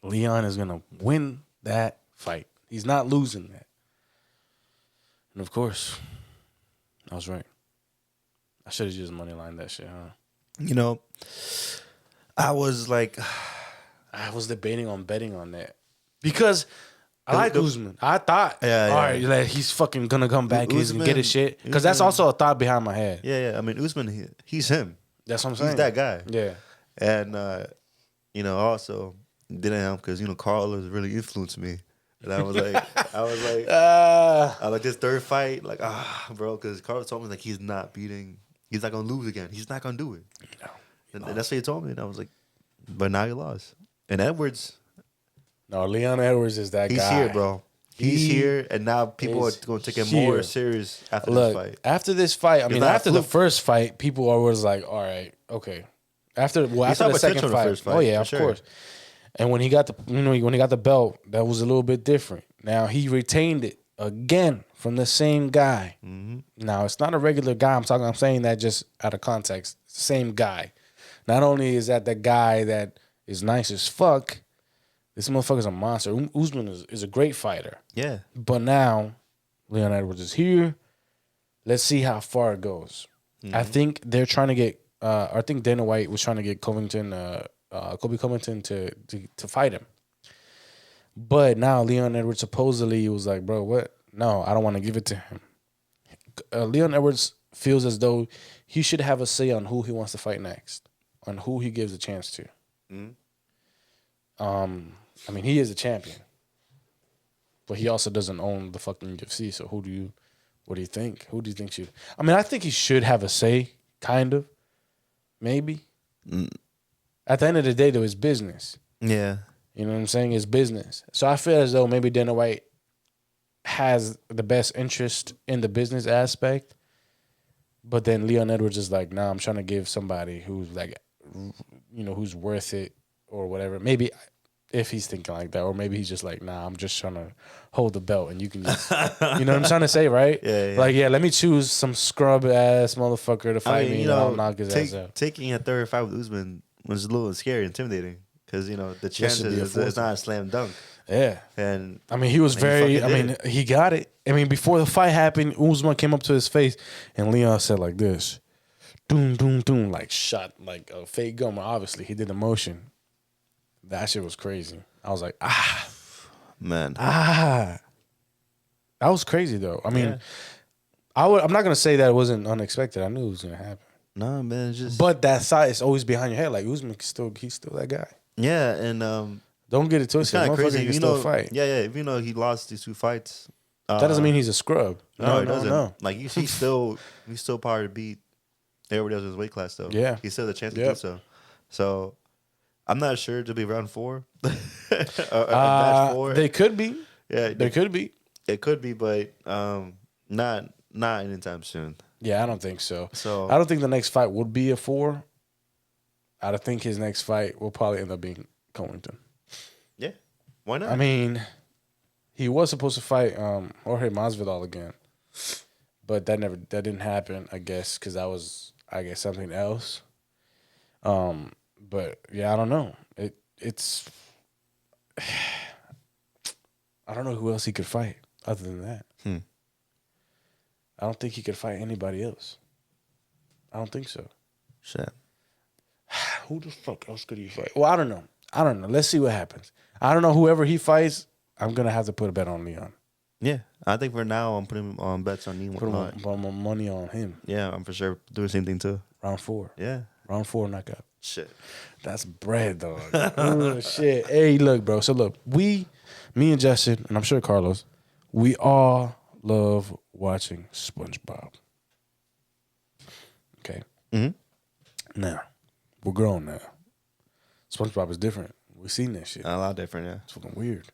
Leon is going to win that fight. He's not losing that. And, of course, I was right. I should have just moneylined that shit, huh? You know, I was like, I was debating on betting on that. Because I like Usman. I thought, all right, like, he's fucking going to come back. He's going to get his shit. Because that's also a thought behind my head. Yeah. I mean, Usman, he's him. That's what I'm saying. He's that guy. Yeah. And, also didn't help because, Carlos really influenced me. And I was like, I like this third fight, like, bro, because Carlos told me, like, he's not going to lose again. He's not going to do it. No. And that's what he told me. And I was like, but now he lost. And Edwards. No, Leon Edwards is that guy. He's here, bro. He's here. And now people are going to take him more serious after this fight. After this fight, after the first fight, people are always like, all right, okay. After the second fight. Oh, yeah, of course. And when he got the belt, that was a little bit different. Now he retained it again from the same guy. Mm-hmm. Now it's not a regular guy. I'm saying that just out of context. Same guy. Not only is that the guy that is nice as fuck, this motherfucker's a monster. Usman is a great fighter. Yeah. But now Leon Edwards is here. Let's see how far it goes. Mm-hmm. I think they're trying to get. I think Dana White was trying to get Colby Covington to fight him. But now Leon Edwards supposedly was like, bro, what? No, I don't want to give it to him. Leon Edwards feels as though he should have a say on who he wants to fight next, on who he gives a chance to. Mm-hmm. He is a champion. But he also doesn't own the fucking UFC, so what do you think? Who do you think should? I think he should have a say, kind of. Maybe. At the end of the day, though, it's business. Yeah. You know what I'm saying? It's business. So I feel as though maybe Dana White has the best interest in the business aspect. But then Leon Edwards is like, nah, I'm trying to give somebody who's like, who's worth it or whatever. Maybe if he's thinking like that. Or maybe he's just like, nah, I'm just trying to hold the belt and you can just, you know what I'm trying to say, right? Yeah. Like, let me choose some scrub-ass motherfucker to fight me and I'll knock his ass out. Taking a third fight with Usman was a little scary, intimidating. Because, the chances it's not a slam dunk. Yeah. And he was he got it. Before the fight happened, Usman came up to his face and Leon said like this. Doom, doom, doom. Like shot like a fake gun. Obviously, he did the motion. That shit was crazy. I was like, man. That was crazy though. I'm not gonna say that it wasn't unexpected. I knew it was gonna happen. No, man, just. But that side is always behind your head. Like Usman, he's still that guy. Yeah, and don't get it twisted. It's kind of crazy. He can still fight. Yeah. He lost these two fights. That doesn't mean he's a scrub. No, it doesn't. No. Like he's still power to beat everybody else in his weight class though. Yeah, he's still the chance to do so. So. I'm not sure to be round 4. Match 4. They could be. Yeah, they could be. It could be, but not anytime soon. Yeah, I don't think so. So I don't think the next fight would be a 4. I think his next fight will probably end up being Covington. Yeah, why not? He was supposed to fight Jorge Masvidal again, but that didn't happen. I guess because that was something else. But yeah, I don't know. It's I don't know who else he could fight other than that. I don't think he could fight anybody else. I don't think so. Shit. Who the fuck else could he fight? Well, I don't know. Let's see what happens. I don't know whoever he fights. I'm gonna have to put a bet on Leon. Yeah, I think for now I'm putting on bets on Nemo. Put my money on him. Yeah, I'm for sure doing the same thing too. Round 4. Yeah. Round 4 knockout. Shit. That's bread, dog. Oh shit. Hey, look, bro. So look, me and Justin, and I'm sure Carlos, we all love watching SpongeBob. Okay. Mm-hmm. Now, we're grown now. SpongeBob is different. We've seen that shit. A lot different, yeah. It's fucking weird.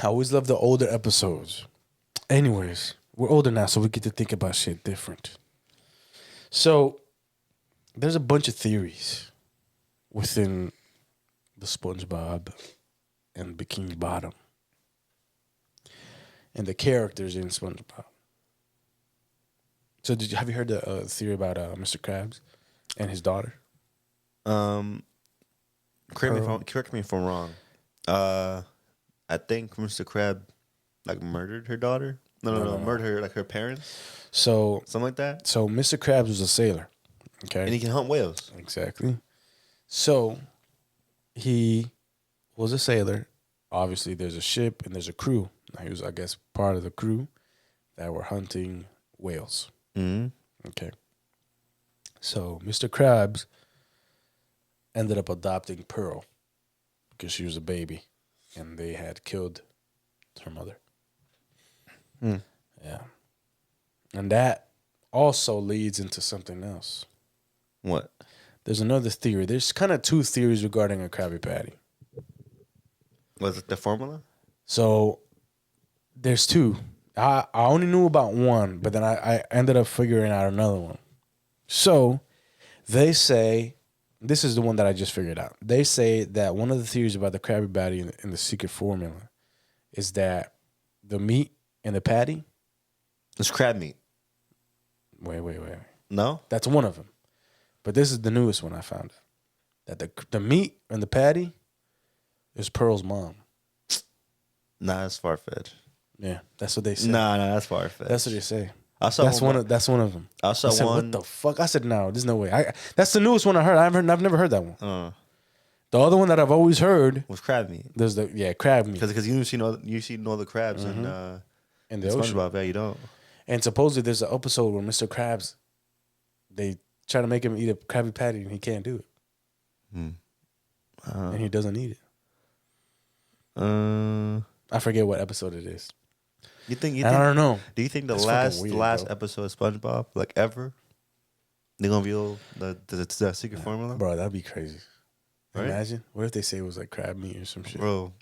I always love the older episodes. Anyways, we're older now, so we get to think about shit different. So, there's a bunch of theories within the SpongeBob and Bikini Bottom and the characters in SpongeBob. So, have you heard the theory about Mr. Krabs and his daughter? Correct me if I'm wrong. I think Mr. Crab like murdered her daughter. No, murdered her like her parents. So something like that. So Mr. Krabs was a sailor. Okay. And he can hunt whales. Exactly. So he was a sailor. Obviously, there's a ship and there's a crew. He was, I guess, part of the crew that were hunting whales. Mm-hmm. Okay. So Mr. Krabs ended up adopting Pearl because she was a baby and they had killed her mother. Yeah. And that also leads into something else. What? There's another theory. There's kind of 2 theories regarding a Krabby Patty. Was it the formula? So there's 2. I only knew about one, but then I ended up figuring out another one. So they say, this is the one that I just figured out. They say that one of the theories about the Krabby Patty in the secret formula is that the meat in the patty. It's crab meat. Wait. No? That's one of them. But this is the newest one I found out. That the meat in the patty is Pearl's mom. Nah, that's far-fetched. Yeah, that's what they say. Nah, that's far-fetched. That's what they say. That's one of them. I saw said, one. What the fuck? I said, no, there's no way. That's the newest one I heard. I've never heard that one. The other one that I've always heard was crab meat. There's crab meat. Because you see no the crabs in the ocean. SpongeBob, yeah, you don't. And supposedly there's an episode where Mr. Krabs, they try to make him eat a Krabby Patty and he can't do it. And he doesn't eat it. I forget what episode it is. You think? I don't know. Do you think the last episode of SpongeBob, like ever, they're gonna reveal the secret formula? Bro, that'd be crazy. Right? Imagine. What if they say it was like crab meat or some shit? Bro,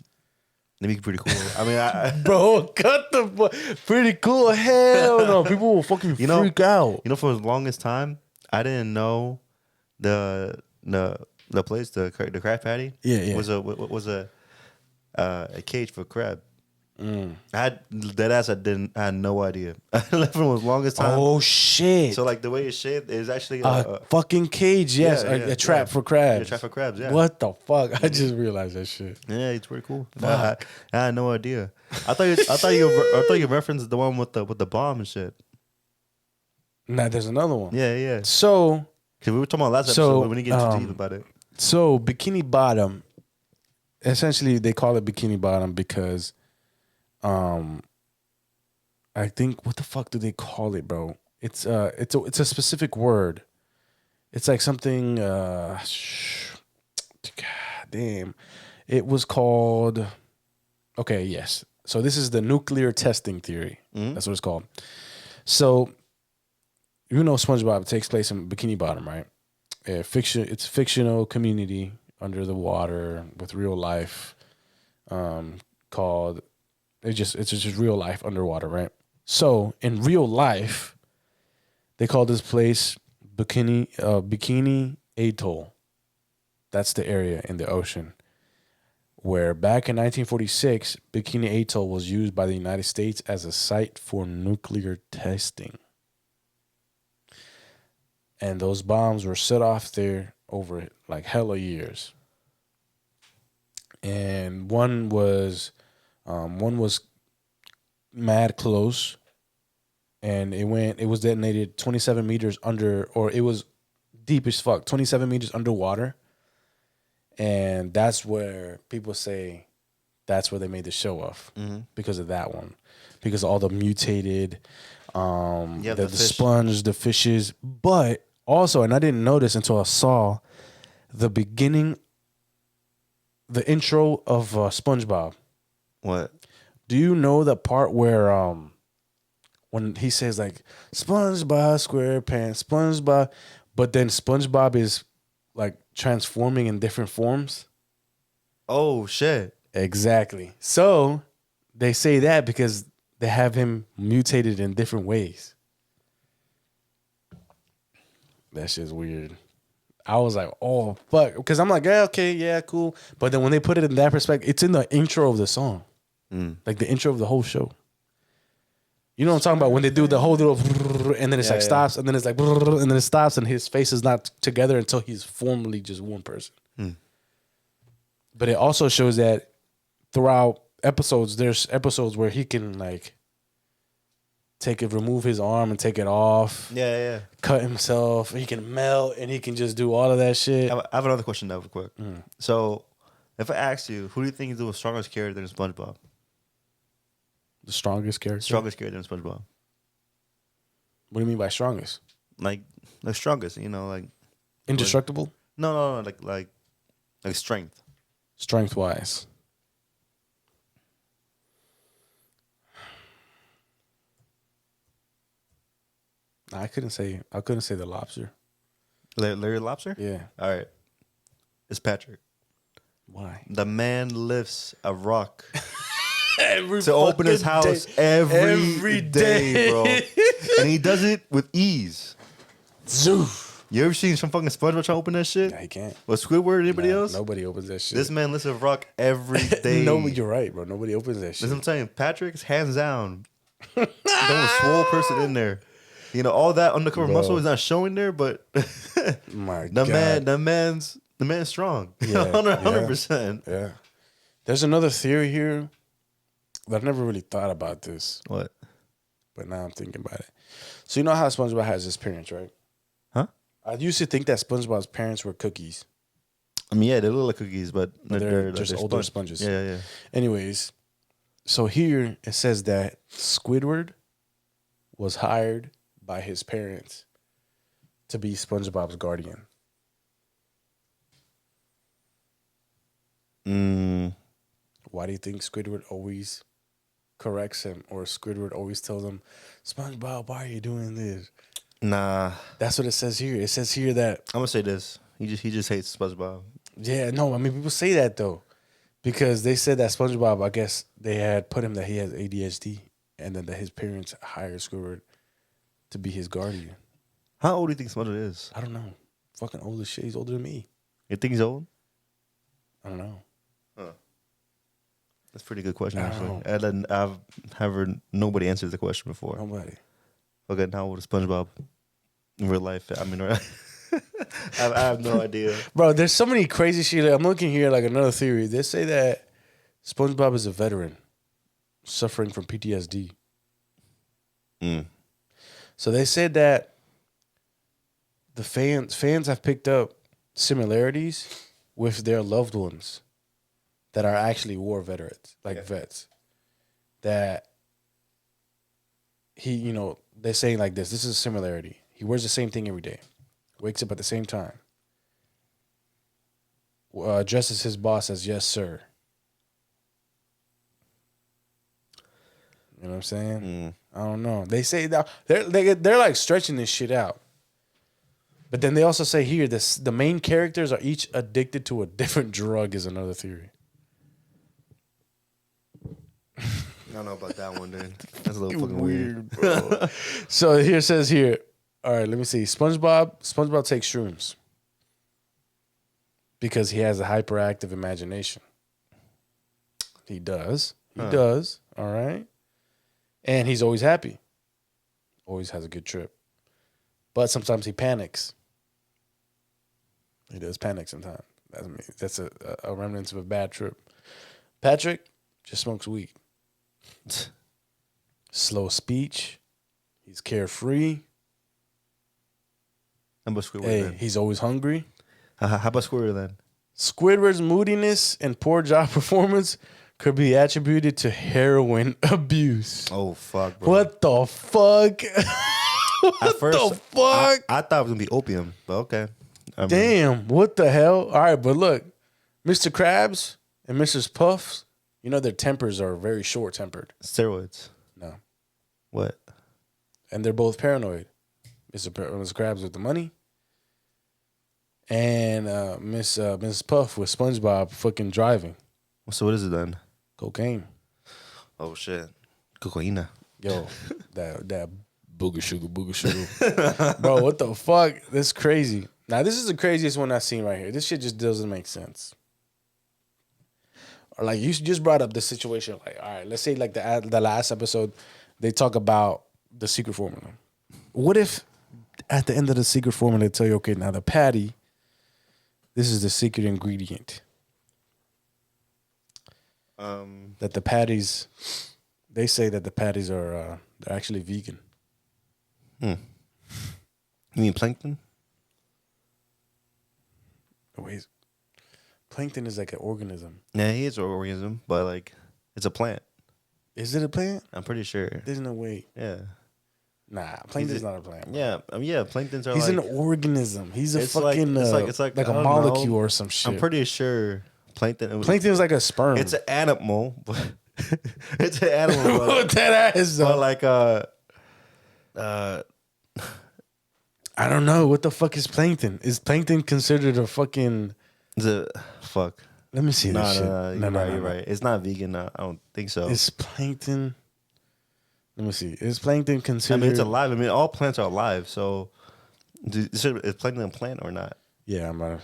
that'd be pretty cool. I mean, bro, cut the pretty cool. Hell no, people will fucking freak out. You know, for the longest time, I didn't know the place, the crab patty, was a cage for crab. I had I had no idea. I left for the longest time. Oh shit! So like the way it's shaped is actually a fucking cage. Yes, a trap for crabs. A trap for crabs. Yeah. What the fuck? I just realized that shit. Yeah, it's pretty cool. I had no idea. I thought you referenced the one with the bomb and shit. Nah, there's another one. Yeah. So, because we were talking about last episode, we didn't get too deep about it. So Bikini Bottom, essentially they call it Bikini Bottom because I think, what the fuck do they call it, bro? It's a specific word. It's like something God damn. It was called, okay, yes. So this is the nuclear testing theory. That's what it's called. So you know SpongeBob takes place in Bikini Bottom, right? It's a fictional community under the water with real life called it's just real life underwater, right? So in real life, they call this place Bikini Atoll. That's the area in the ocean where back in 1946, Bikini Atoll was used by the United States as a site for nuclear testing. And those bombs were set off there over like hella years. And one was mad close, and it was detonated 27 meters under, or it was deep as fuck, 27 meters underwater. And that's where people say That's where they made the show off because of that one, because of all the mutated, the sponge, the fishes, but also, and I didn't notice until I saw the beginning, the intro of SpongeBob. What? Do you know the part where when he says like SpongeBob SquarePants, SpongeBob, but then SpongeBob is like transforming in different forms? Oh shit. Exactly. So they say that because they have him mutated in different ways. That shit's weird. I was like, oh, fuck. Because I'm like, yeah, okay, yeah, cool. But then when they put it in that perspective, it's in the intro of the song. Like the intro of the whole show. You know what I'm talking about? When they do the whole little and then it's like stops and then it's like and then it stops and his face is not together until he's formally just one person. But it also shows that throughout episodes, there's episodes where he can like remove his arm and take it off. Yeah. Cut himself. He can melt and he can just do all of that shit. I have another question now, real quick. So, if I asked you, who do you think is the strongest character in SpongeBob? The strongest character? Strongest character in SpongeBob. What do you mean by strongest? Like the strongest, you know, like indestructible? No, like strength. Strength wise. I couldn't say the lobster. Larry Lobster? Yeah. All right. It's Patrick. Why? The man lifts a rock every to open his house every day, bro. And he does it with ease. Zoof. You ever seen some fucking SpongeBob try to open that shit? Nah, he can't. Or Squidward, anybody else? Nobody opens that shit. This man lifts a rock every day. No, you're right, bro. Nobody opens that shit. That's what I'm saying. Patrick's hands down. The most swole person in there. You know, all that undercover muscle is not showing there, but the man's strong. Yeah, 100%. Yeah. There's another theory here that I never really thought about this. What? But now I'm thinking about it. So you know how SpongeBob has his parents, right? Huh? I used to think that SpongeBob's parents were cookies. I mean, yeah, they look like cookies, but they're just older sponges. Yeah. Anyways, so here it says that Squidward was hired by his parents to be SpongeBob's guardian. Why do you think Squidward always corrects him, or Squidward always tells him, SpongeBob, why are you doing this? Nah. That's what it says here. It says here that I'm gonna say this. He just hates SpongeBob. Yeah, no, I mean people say that though. Because they said that SpongeBob, I guess they had put him that he has ADHD and then that his parents hired Squidward to be his guardian. How old do you think SpongeBob is? I don't know. Fucking old as shit. He's older than me. You think he's old? I don't know. Huh. That's a pretty good question, actually. I've heard nobody answered the question before. Nobody. Okay, how old is SpongeBob in real life? I mean, I have no idea. Bro, there's so many crazy shit. I'm looking here like another theory. They say that SpongeBob is a veteran suffering from PTSD. So they said that the fans have picked up similarities with their loved ones that are actually war veterans, like vets. That he, you know, they're saying like this. This is a similarity. He wears the same thing every day. Wakes up at the same time. Addresses his boss as yes, sir. You know what I'm saying? I don't know. They say that they're like stretching this shit out. But then they also say here the main characters are each addicted to a different drug is another theory. I don't know about that one, dude. That's a little fucking weird, bro. So here it says here. All right, let me see. SpongeBob takes shrooms because he has a hyperactive imagination. He does. He does. All right. And he's always happy. Always has a good trip. But sometimes he panics. He does panic sometimes. That's a remnant of a bad trip. Patrick just smokes weed. Slow speech. He's carefree. How about Squidward then? He's always hungry. How about Squidward then? Squidward's moodiness and poor job performance could be attributed to heroin abuse. Oh fuck, bro. What the fuck? At first, the fuck? I thought it was gonna be opium, but okay. I mean, Damn, what the hell? All right, but look, Mr. Krabs and Mrs. Puffs, you know their tempers are very short-tempered. steroids. No. What? And they're both paranoid. Mr. Krabs with the money. And Mrs. Puff with SpongeBob fucking driving. So what is it then? Cocaine. Oh shit, cocaine. Yo, that booger sugar. Bro, what the fuck? That's crazy. Now, this is the craziest one I've seen right here. This shit just doesn't make sense. Or like, you just brought up the situation. Like, all right, let's say like the last episode, they talk about the secret formula. What if at the end of the secret formula, they tell you, okay, now the patty, this is the secret ingredient. That the patties, they say that the patties are they're actually vegan. You mean plankton? Wait, plankton is like an organism. Yeah, he is an organism, but like it's a plant. Is it a plant? I'm pretty sure. There's no way. Yeah. Nah, plankton's not a plant. Yeah, yeah. Planktons are. He's like, an organism. He's a it's fucking it's like a I don't molecule know. or some shit. I'm pretty sure plankton. Plankton is like a sperm. It's an animal, but it's an animal. But, that ass though. but like I don't know what the fuck is plankton. Is plankton considered a fucking? is it fuck? Let me see this shit. You're right. It's not vegan. I don't think so. Is plankton? Let me see. Is plankton considered? I mean, it's alive. I mean, all plants are alive. So, is plankton a plant or not? Yeah, I'm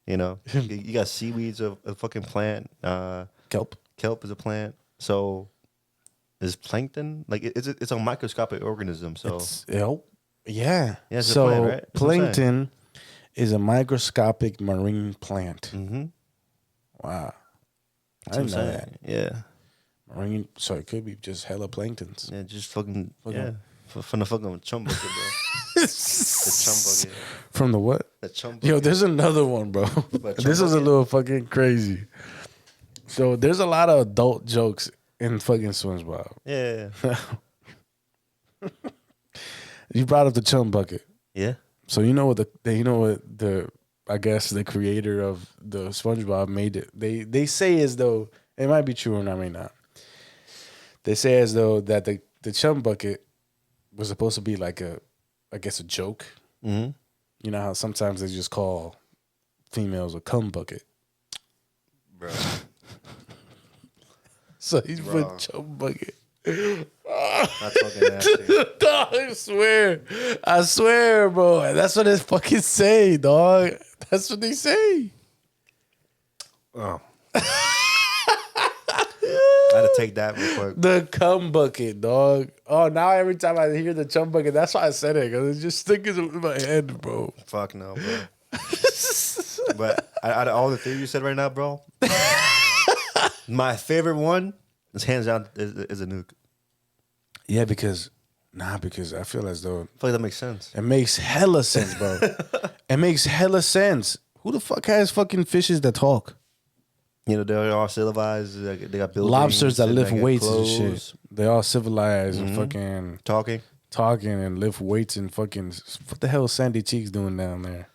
You know, you got seaweeds of a fucking plant. kelp. Kelp is a plant. So, is plankton like it's a microscopic organism? So, Yeah. Yeah, it's a so plant, right? That's what I'm plankton is a microscopic marine plant. mm-hmm. Wow. I That's what I'm didn't know saying. that. Yeah, Marine, so it could be just hella planktons. yeah, just fucking Fucking- yeah, from the fucking chum bucket, bro. The chum bucket. From the what? The chum bucket. Yo, there's another one, bro. This is a little fucking crazy. So there's a lot of adult jokes in fucking SpongeBob. Yeah, You brought up the chum bucket. yeah. So you know what I guess the creator of the SpongeBob made it. They say as though it might be true and I may not. They say as though that the chum bucket was supposed to be like a joke. Mm-hmm. You know how sometimes they just call females a cum bucket. Bro. So he's put chum bucket. That's fucking nasty. Dog, I swear, bro. That's what they fucking say, dog. That's what they say. Oh. I had to take that real quick. The cum bucket, dog. Oh, now every time I hear the chum bucket, that's why I said it, because it just sticks in my head, bro. Fuck no, bro. But out of all the things you said right now, bro, my favorite one is hands down is a nuke. Yeah, because I feel as though I feel like that makes sense. it makes hella sense, bro. It makes hella sense. Who the fuck has fucking fishes that talk? You know, they're all civilized. They got buildings. Lobsters that they lift got weights clothes. and shit. They all civilized and fucking Talking. and lift weights and fucking. What the hell is Sandy Cheeks doing down there?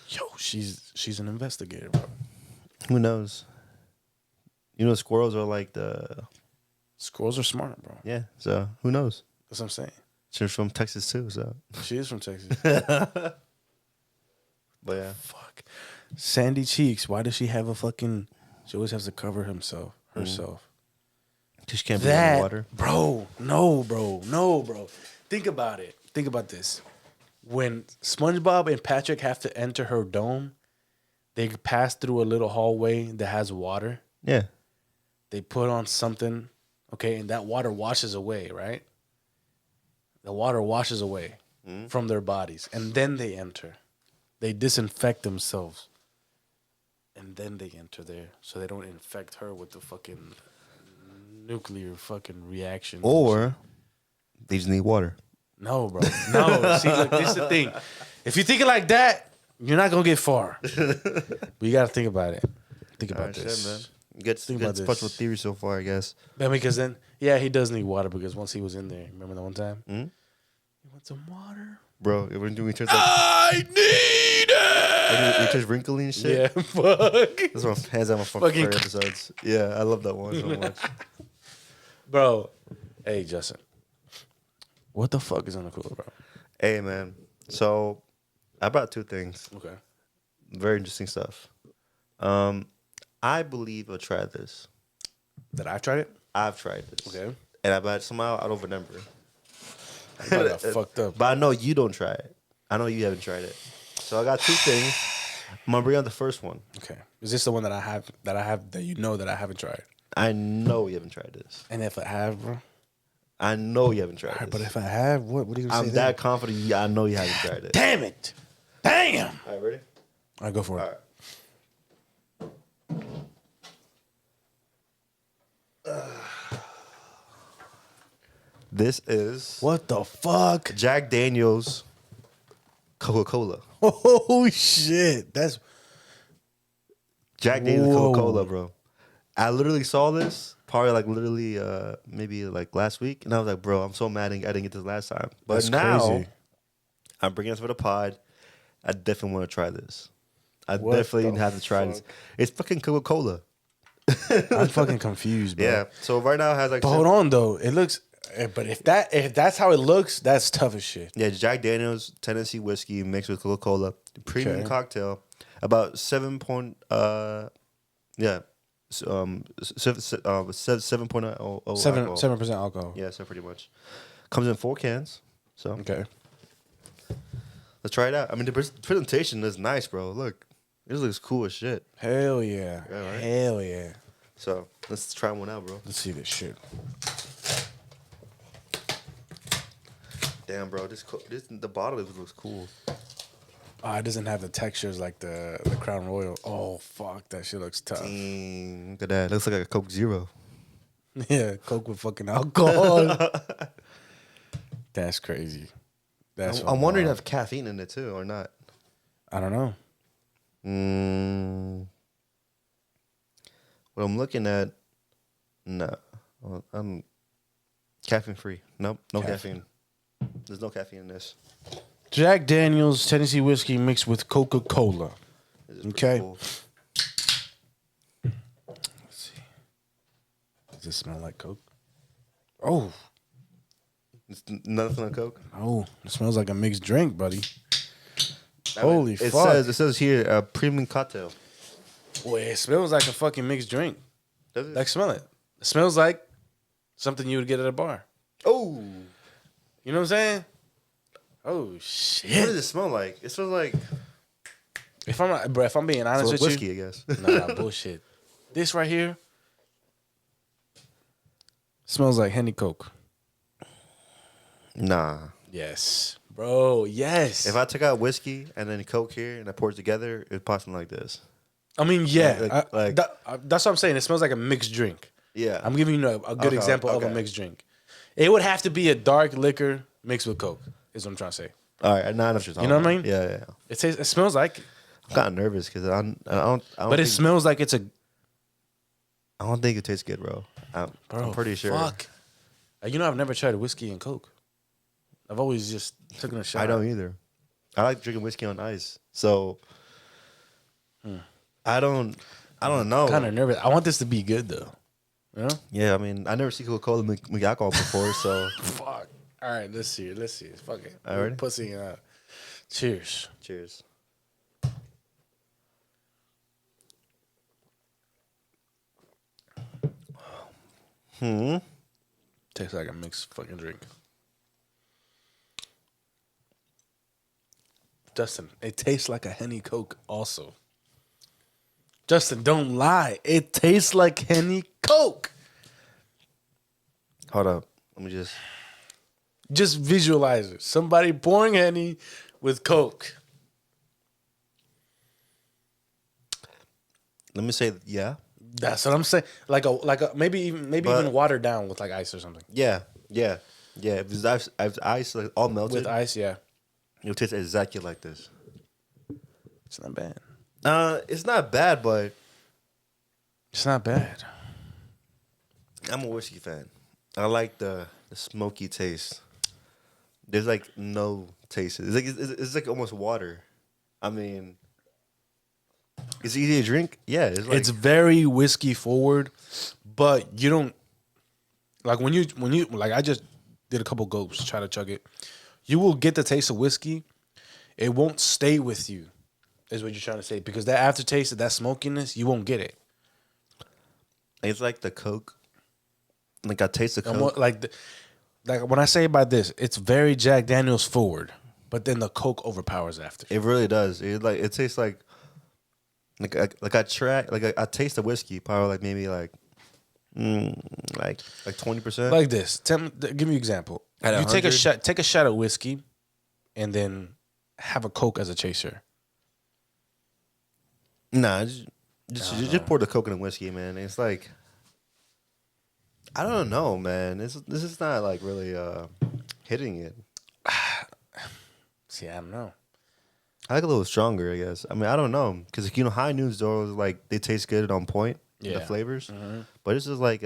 Yo, she's an investigator, bro. Who knows? You know, squirrels are like the... Squirrels are smart, bro. Yeah, so who knows? That's what I'm saying. She's from Texas too, so... She is from Texas. But yeah. Fuck. Sandy Cheeks. Why does she have a fucking... She always has to cover herself. She can't be in the water. Bro. No, bro. Think about it. Think about this. When SpongeBob and Patrick have to enter her dome, they pass through a little hallway that has water. Yeah. They put on something, okay, and that water washes away, right? The water washes away from their bodies, and then they enter. They disinfect themselves, and then they enter there, so they don't infect her with the fucking nuclear fucking reaction. Or they just need water. No, bro. No. See, look, this is the thing. If you think it like that, you're not gonna get far. But you gotta think about it. Think about this. Shit, man. Gets punched with theory so far, I guess. Yeah, because then, yeah, he does need water because once he was in there, remember that one time? Mm-hmm. You want some water? Bro, when he turns like... I need it! When he turns wrinkly and shit. Yeah, fuck. That's one of my hands on my fucking episodes. Yeah, I love that one so much. Bro, hey, Justin. What the fuck is on the cooler, bro? Hey, man. So, I brought two things. Okay. Very interesting stuff. I believe I'll try this. That I tried it? I've tried this. Okay. And somehow I don't remember. I got fucked up. But I know you don't try it. I know you haven't tried it. So I got two things. I'm gonna bring out the first one. Okay. Is this the one that I have that you know that I haven't tried? I know you haven't tried this. And if I have, bro? I know you haven't tried this. But if I have, what are you gonna say? I'm that confident. I know you haven't tried it. Damn it! Damn! All right, ready? All right, go for it. All right. This is What the fuck? Jack Daniel's Coca-Cola. Oh shit! That's Jack Daniel's Whoa. Coca-Cola, bro. I literally saw this probably like literally maybe like last week, and I was like, bro, I'm so mad I didn't get this last time. But That's now crazy. I'm bringing this for the pod. I definitely want to try this. I What definitely the have to try this. It's fucking Coca-Cola. I'm fucking confused, bro. Yeah. So right now it has like But hold on though, it looks. But if that's how it looks, that's tough as shit. Yeah, Jack Daniel's Tennessee whiskey mixed with Coca-Cola, premium Okay. cocktail, about 7 yeah, 7.0 alcohol. 7% alcohol. Yeah, so pretty much comes in 4 cans. So Okay. let's try it out. I mean, the presentation is nice, bro. Look, this looks cool as shit. Hell yeah. Yeah, right? Hell yeah. So let's try one out, bro. Let's see this shit. Damn, bro, the bottle looks cool. Oh, it doesn't have the textures like the Crown Royal. Oh fuck, that shit looks tough. Dang, look at that. Looks like a Coke Zero. Yeah, Coke with fucking alcohol. That's crazy. I'm wondering if caffeine in it too or not. I don't know. What I'm looking at, no, I'm caffeine free. Nope, no caffeine. There's no caffeine in this. Jack Daniel's Tennessee whiskey mixed with Coca-Cola. This is pretty Okay. cool. Let's see. Does it smell like Coke? Oh, It's nothing like Coke. oh, it smells like a mixed drink, buddy. I mean, Holy it fuck. says here premium cocktail. Boy, it smells like a fucking mixed drink. Does it? Like, smell it. It smells like something you would get at a bar. Oh, You know what I'm saying? Oh what shit! does it smell like? It smells like If I'm being honest with whiskey, you, I guess. nah, bullshit. This right here smells like Henny Coke. Nah. Yes, bro. Yes. If I took out whiskey and then Coke here and I poured it together, it'd pop something like this. I mean, yeah. That's what I'm saying. It smells like a mixed drink. Yeah. I'm giving you a good Okay, example of a okay. mixed drink. It would have to be a dark liquor mixed with Coke. Is what I'm trying to say. All right. Now I know what you're talking You know what I about. mean? Yeah. It smells like, I'm kind of nervous because I don't but it think, smells like it's a. I don't think it tastes good, bro. I'm pretty sure. Fuck. You know, I've never tried whiskey and Coke. I've always just taken a shot. I don't either. I like drinking whiskey on ice, so I don't know. Kind of nervous. I want this to be good though. You know? Yeah, I mean, I never see Coca-Cola make alcohol before, so Fuck. All right, let's see it. Fuck it. All right. Pussy out. Cheers. cheers. Tastes like a mixed fucking drink. Justin, it tastes like a Henny Coke also. Justin, don't lie. It tastes like Henny Coke. Hold up, let me just. Just visualize it. Somebody pouring Henny with Coke. Let me say, yeah, That's what I'm saying. Like a maybe even watered down with like ice or something. yeah. If it's ice like all melted, With ice, yeah. it'll taste exactly like this. It's not bad. It's not bad, but It's not bad. I'm a whiskey fan. I like the smoky taste. There's like no taste. It's like almost water. I mean, it's easy to drink. Yeah, it's like It's very whiskey forward, but you don't like when you like. I just did a couple gulps, try to chug it. You will get the taste of whiskey. It won't stay with you, is what you're trying to say, because that aftertaste of that smokiness, you won't get it. it's like the Coke. Like I taste the Coke. And what, like when I say about this, it's very Jack Daniels forward, but then the Coke overpowers after. It really does. It tastes like I taste the whiskey probably like maybe like 20%. Like this. Give me an example. At You 100? take a shot of whiskey, and then have a Coke as a chaser. Nah, just pour the Coke in the whiskey, man. It's like I don't know, man. This is not like really hitting it. See, I don't know. I like a little stronger, I guess. I mean, I don't know because high noons though like they taste good on point, the flavors. Mm-hmm. But this is like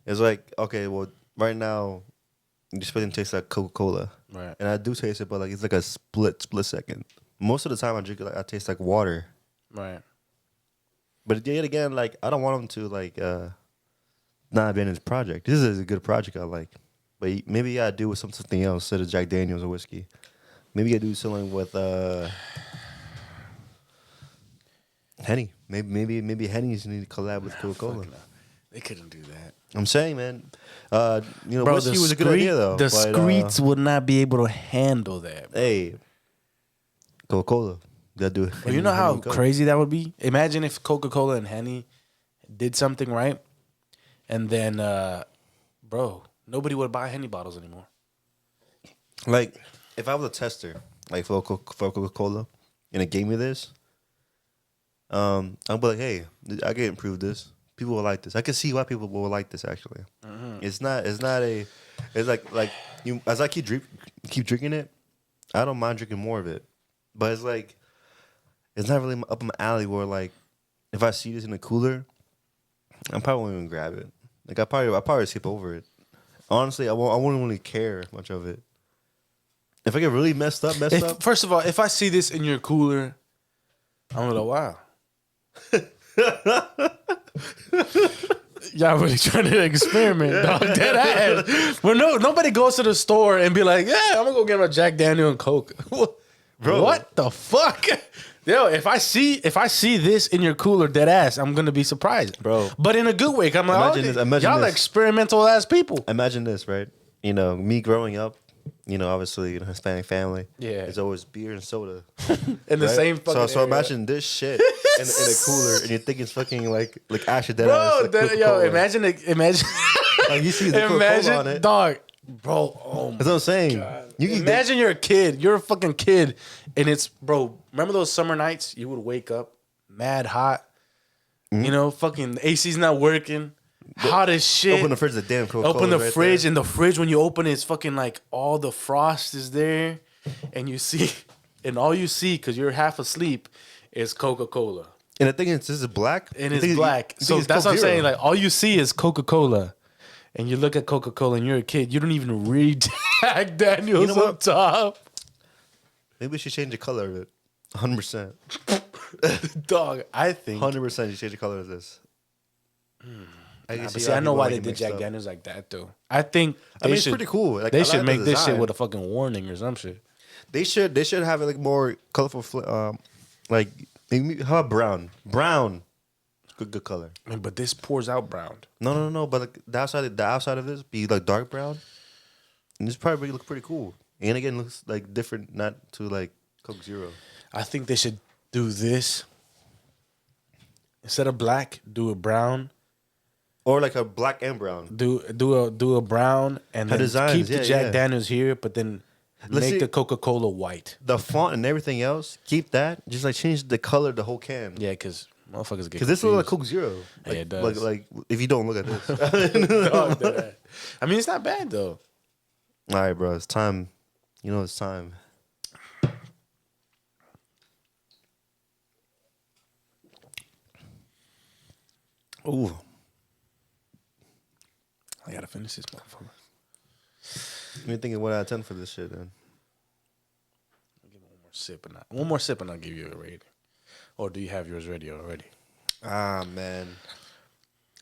it's like okay, well, right now you just supposed to taste like Coca-Cola, Right? and I do taste it, but like it's like a split second. Most of the time I drink it, like I taste like water. Right. But yet again, like I don't want them to like not abandon this project. This is a good project I like. But maybe you gotta do with something else instead of Jack Daniels or whiskey. Maybe you gotta do something with Henny. Maybe Henny's need to collab with Coca-Cola. No. They couldn't do that. I'm saying, man. Bro, Whiskey was a good idea though. The streets would not be able to handle that. Bro. Hey, Coca-Cola. Gotta do it. Well, you know how crazy that would be? Imagine if Coca-Cola and Henny did something right, and then, bro, nobody would buy Henny bottles anymore. Like, if I was a tester, like for Coca-Cola, and it gave me this, I'd be like, hey, I can improve this. People will like this. I can see why people will like this. Actually, it's like you. As I keep drinking it, I don't mind drinking more of it, but it's like it's not really up my alley. Where like if I see this in the cooler, I probably won't even grab it. Like I probably skip over it. Honestly, I wouldn't really care much of it. If I get really messed up. First of all, if I see this in your cooler, I'm like, wow. Y'all really trying to experiment, dog. Dead ass. Well, nobody goes to the store and be like, yeah, I'm gonna go get my Jack Daniel and Coke. Bro, what the fuck? Yo, if I see this in your cooler, dead ass, I'm gonna be surprised, bro. But in a good way. I'm like, imagine y'all experimental ass people. Imagine this, right? Me growing up. Obviously, Hispanic family. Yeah, it's always beer and soda in the same fucking. So imagine this shit in a cooler, and you think it's fucking like acid. Bro, imagine. Like you see the Coca-Cola on it, dog. Bro, oh my. That's what I'm saying. Imagine you're a kid. You're a fucking kid, and it's bro. Remember those summer nights? You would wake up mad hot. Mm-hmm. Fucking the AC's not working. Hot as shit. Open the fridge, the damn Coca-Cola. Open the right fridge, there. and the fridge, when you open it, it's fucking like all the frost is there, and all you see, because you're half asleep, is Coca-Cola. And the thing is, this is black. And it's black. So that's what I'm saying. Like, all you see is Coca-Cola, and you look at Coca-Cola, and you're a kid. You don't even read Jack Daniels up top. Maybe we should change the color of it. 100%. Dog, I think 100% you change the color of this. I know why they did Jack Daniels like that though. I think it's pretty cool. Like, they should make this shit with a fucking warning or some shit. They should have it like more colorful. Like maybe, how about brown? Brown, good color. I mean, but this pours out brown. No. But like the outside of this be like dark brown, and this probably look pretty cool. And again, looks like different, not to like Coke Zero. I think they should do this instead of black. Do a brown. Or like a black and brown. Do a brown and then keep the Jack Daniels here, but then make the Coca-Cola white. The font and everything else, keep that. Just like change the color of the whole can. Yeah, because motherfuckers get because this looks like Coke Zero. Like, yeah, it does. Like if you don't look at this. I mean, it's not bad though. All right, bro. It's time. It's time. Ooh. I gotta finish this motherfucker. You're thinking 1 out of 10 for this shit, then? I'll give it one more sip and I'll give you a rating. Or do you have yours ready already? Ah, man.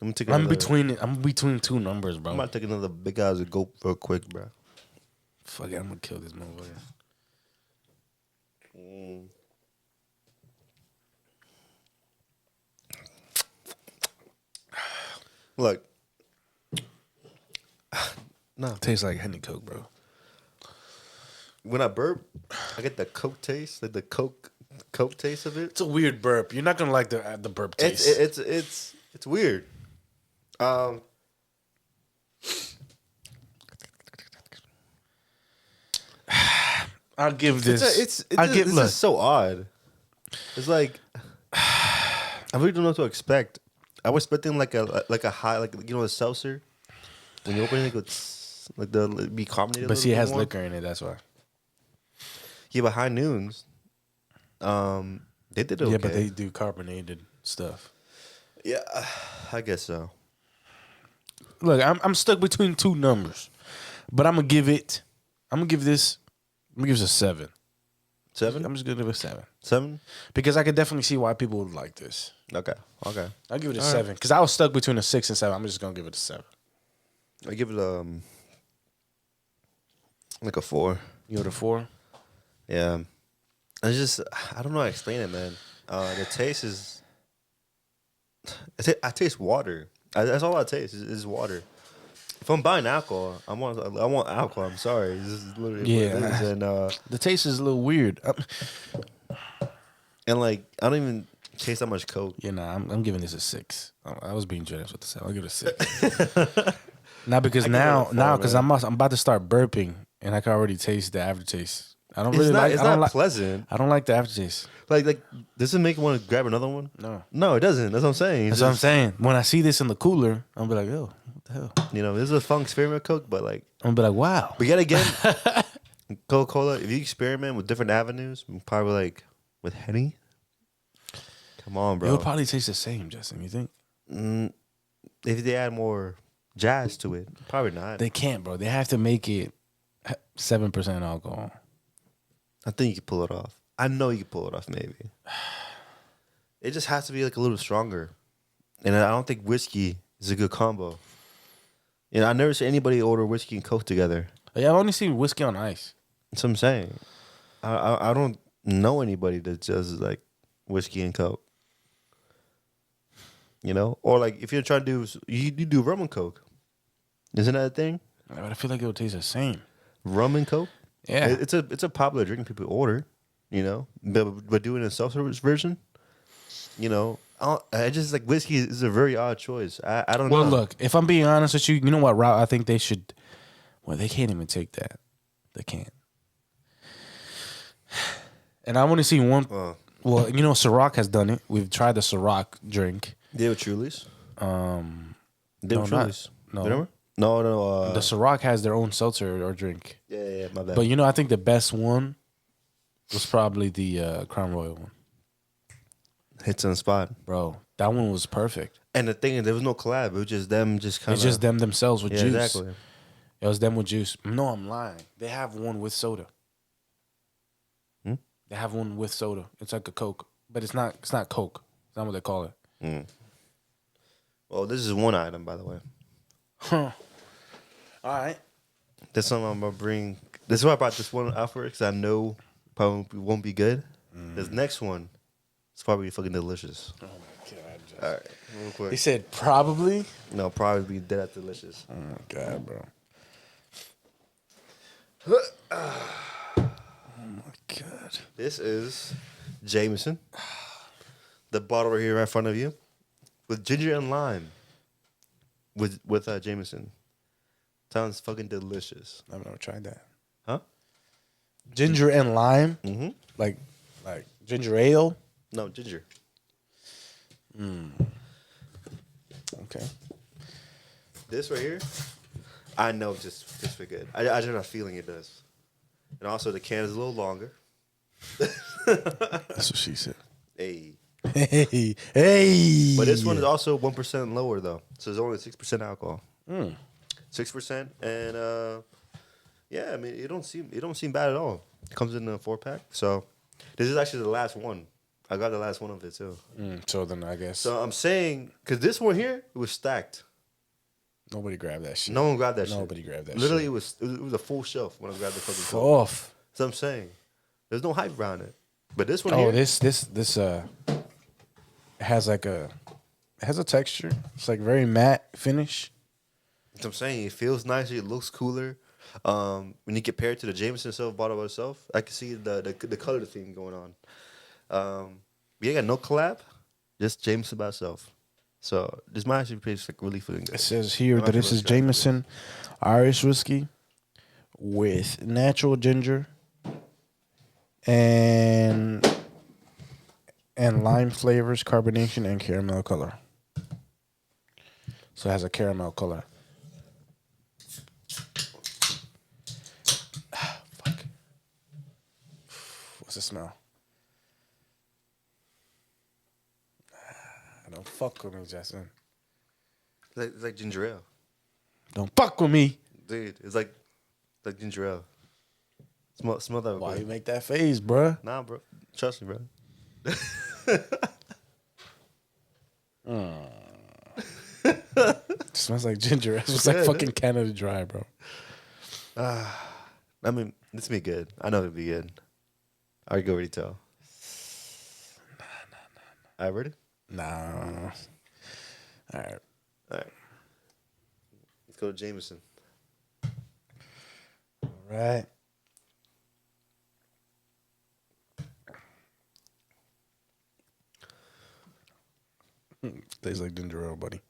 I'm between two numbers, bro. I'm about to take another big ass gulp real quick, bro. Fuck it, I'm gonna kill this motherfucker. Look. No. Tastes like Henny Coke, bro. When I burp, I get the Coke taste, like the Coke taste of it. It's a weird burp. You're not gonna like the burp taste. It's weird. I'll give this. This is so odd. It's like I really don't know what to expect. I was expecting like a high, like, you know, a seltzer. When you open it, it's like be carbonated. But see, it has more. liquor in it. That's why. Yeah, but High Noons, they did okay. Yeah, but they do carbonated stuff. Yeah, I guess so. Look, I'm stuck between two numbers, but I'm gonna give this a 7. 7? I'm just gonna give it a 7. 7? Because I could definitely see why people would like this. Okay. I'll give it a 7 because I was stuck between a 6 and 7. I'm just gonna give it a 7. I give it like a 4. You give it a 4? Yeah, it's just I don't know how to explain it, man. The taste is I taste water. That's all I taste is water. If I'm buying alcohol, I want alcohol. I'm sorry, this is literally what it is. And the taste is a little weird. And like I don't even taste that much Coke. Yeah, nah, I'm giving this a 6. I was being generous with the 7. I'll give it a 6. Now because because I'm about to start burping and I can already taste the aftertaste. I don't really like. It's not pleasant. I don't like the aftertaste. Like does it make you want to grab another one? No, it doesn't. That's what I'm saying. That's what I'm saying. When I see this in the cooler, I'm be like, oh, what the hell? You know, this is a fun experiment with Coke, but like I'm gonna be like, wow. But yet again, Coca-Cola. If you experiment with different avenues, probably like with Henny. Come on, bro. It would probably taste the same, Justin. You think? If they add more jazz to it, probably not. They can't, bro. They have to make it 7% alcohol. I think you can pull it off. I know you can pull it off, maybe. It just has to be like a little stronger. And I don't think whiskey is a good combo. You know, I never see anybody order whiskey and Coke together. Yeah, I've only seen whiskey on ice. That's what I'm saying. I don't know anybody that does like whiskey and Coke. You know? Or like if you're trying to do, you do rum and Coke. Isn't that a thing? But I feel like it would taste the same. Rum and Coke? Yeah. It's a popular drink people order, you know? But doing a self-service version, you know, I just like whiskey is a very odd choice. I don't know. Well, look, if I'm being honest with you, you know what route I think they should. Well, they can't even take that. They can't. And I want to see one. Well, you know, Ciroc has done it. We've tried the Ciroc drink. They were Trulies. They were Trulies. No. No. The Ciroc has their own seltzer or drink. Yeah, my bad. But you know, I think the best one was probably the Crown Royal one. Hits on the spot. Bro, that one was perfect. And the thing is, there was no collab. It was just them kind of... It's just them themselves with juice. Exactly. It was them with juice. No, I'm lying. They have one with soda. They have one with soda. It's like a Coke. But it's not Coke. It's not what they call it. Well, this is one item, by the way. Huh. All right. This one I'm going to bring... This is why I brought this one out for it, because I know probably won't be good. This next one is probably fucking delicious. Oh, my God. All right, real quick. He said probably? No, probably be dead at delicious. Oh, my God, bro. Oh, my God. This is Jameson. The bottle right here right in front of you. With ginger and lime. With Jameson. Sounds fucking delicious. I've never tried that. Huh? Ginger and lime? Mm-hmm. Like ginger ale? No, ginger. Okay. This right here, I know just for good. I just have a feeling it does. And also the can is a little longer. That's what she said. Hey. Hey. But this one is also 1% lower though, so it's only 6% alcohol. 6%, and yeah, I mean it don't seem bad at all. It comes in a 4-pack, so this is actually the last one. I got the last one of it too. So then I guess So I'm saying, because this one here, it was stacked. nobody grabbed that shit. No one grabbed that shit. Nobody grabbed that Literally, shit. it was a full shelf when I grabbed the fucking cup. Off. So I'm saying, there's no hype around it. But this one Oh, here, this has like it has a texture. It's like very matte finish. that's what I'm saying, it feels nicer. It looks cooler. When you compare it to the Jameson itself, bottle by itself, I can see the color theme going on. We ain't got no collab, just Jameson by itself. So this might actually taste like really feeling good. It says here that this is Jameson Irish whiskey with natural ginger and lime flavors, carbonation, and caramel color. So it has a caramel color. Fuck. What's the smell? Don't fuck with me, Justin. It's like ginger ale. Don't fuck with me. Dude, it's like ginger ale. Smell that. Why bro. you make that face, bruh? Nah, bro. Trust me, bro. Smells like ginger. It smells like fucking Canada Dry, bro. I mean, this be good. I know it'll be good. I can already tell. Nah. I ready? Nah. All right. Let's go to Jameson. All right. Tastes like ginger ale, buddy.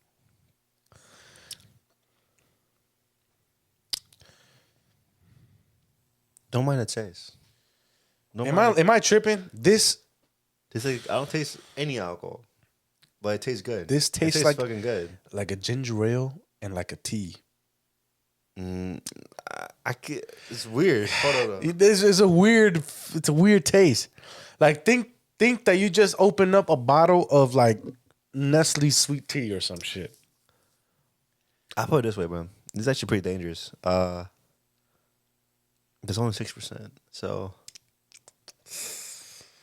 Don't mind the taste. Am I tripping? This Like, I don't taste any alcohol, but it tastes good. This tastes it like fucking good. Like a ginger ale and like a tea. I can't. It's weird. Hold on. It's a weird taste. Like think that you just opened up a bottle of like Nestle sweet tea or some shit. I put it this way, bro. This is actually pretty dangerous. There's only 6%, so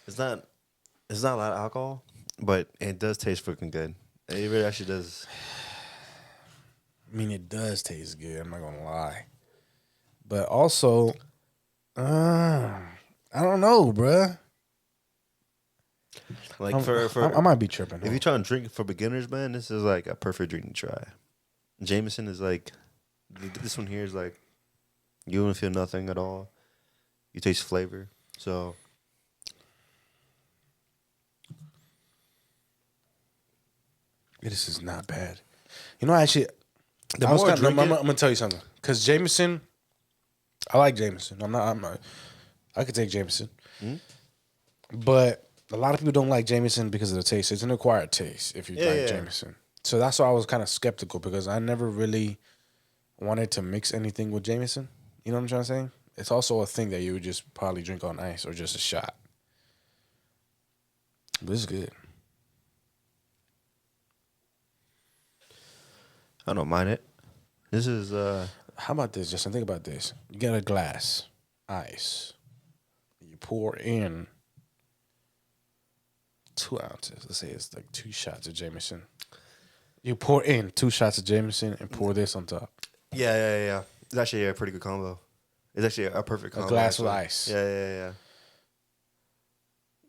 it's not a lot of alcohol, but it does taste freaking good. It really actually does. I mean, it does taste good. I'm not gonna lie, but also, I don't know, bruh. Like I might be tripping. If you're trying to drink for beginners, man, this is like a perfect drink to try. Jameson is like, this one here is like, you don't feel nothing at all. You taste flavor. So this is not bad. You know, actually, I'm gonna tell you something. Cause Jameson, I like Jameson. I could take Jameson, but a lot of people don't like Jameson because of the taste. It's an acquired taste if you like Jameson. So that's why I was kind of skeptical because I never really wanted to mix anything with Jameson. You know what I'm trying to say? It's also a thing that you would just probably drink on ice or just a shot. But this is good. I don't mind it. This is How about this, Justin? Think about this. You get a glass, ice. You pour in 2 ounces. Let's say it's like 2 shots of Jameson. You pour in 2 shots of Jameson and pour this on top. Yeah. It's actually a pretty good combo. It's actually a perfect combo. A glass with ice. Yeah.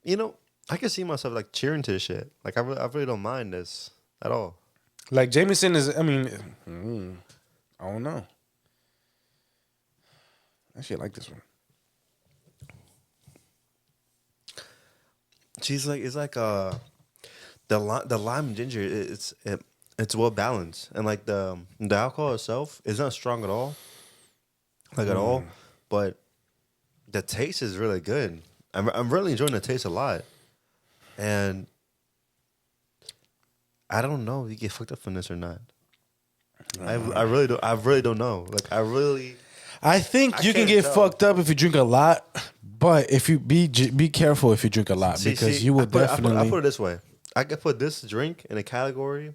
You know, I can see myself like cheering to this shit. Like I really don't mind this at all. Like Jameson is, I mean, I don't know. Actually, I like this one. She's like, it's like the lime and ginger. It's well balanced, and like the alcohol itself is not strong at all, like at all. But the taste is really good. I'm really enjoying the taste a lot, and I don't know if you get fucked up from this or not. I really don't know. Like I think you can get fucked up if you drink a lot, but if you be careful if you drink a lot because you will definitely. I put it this way: I could put this drink in a category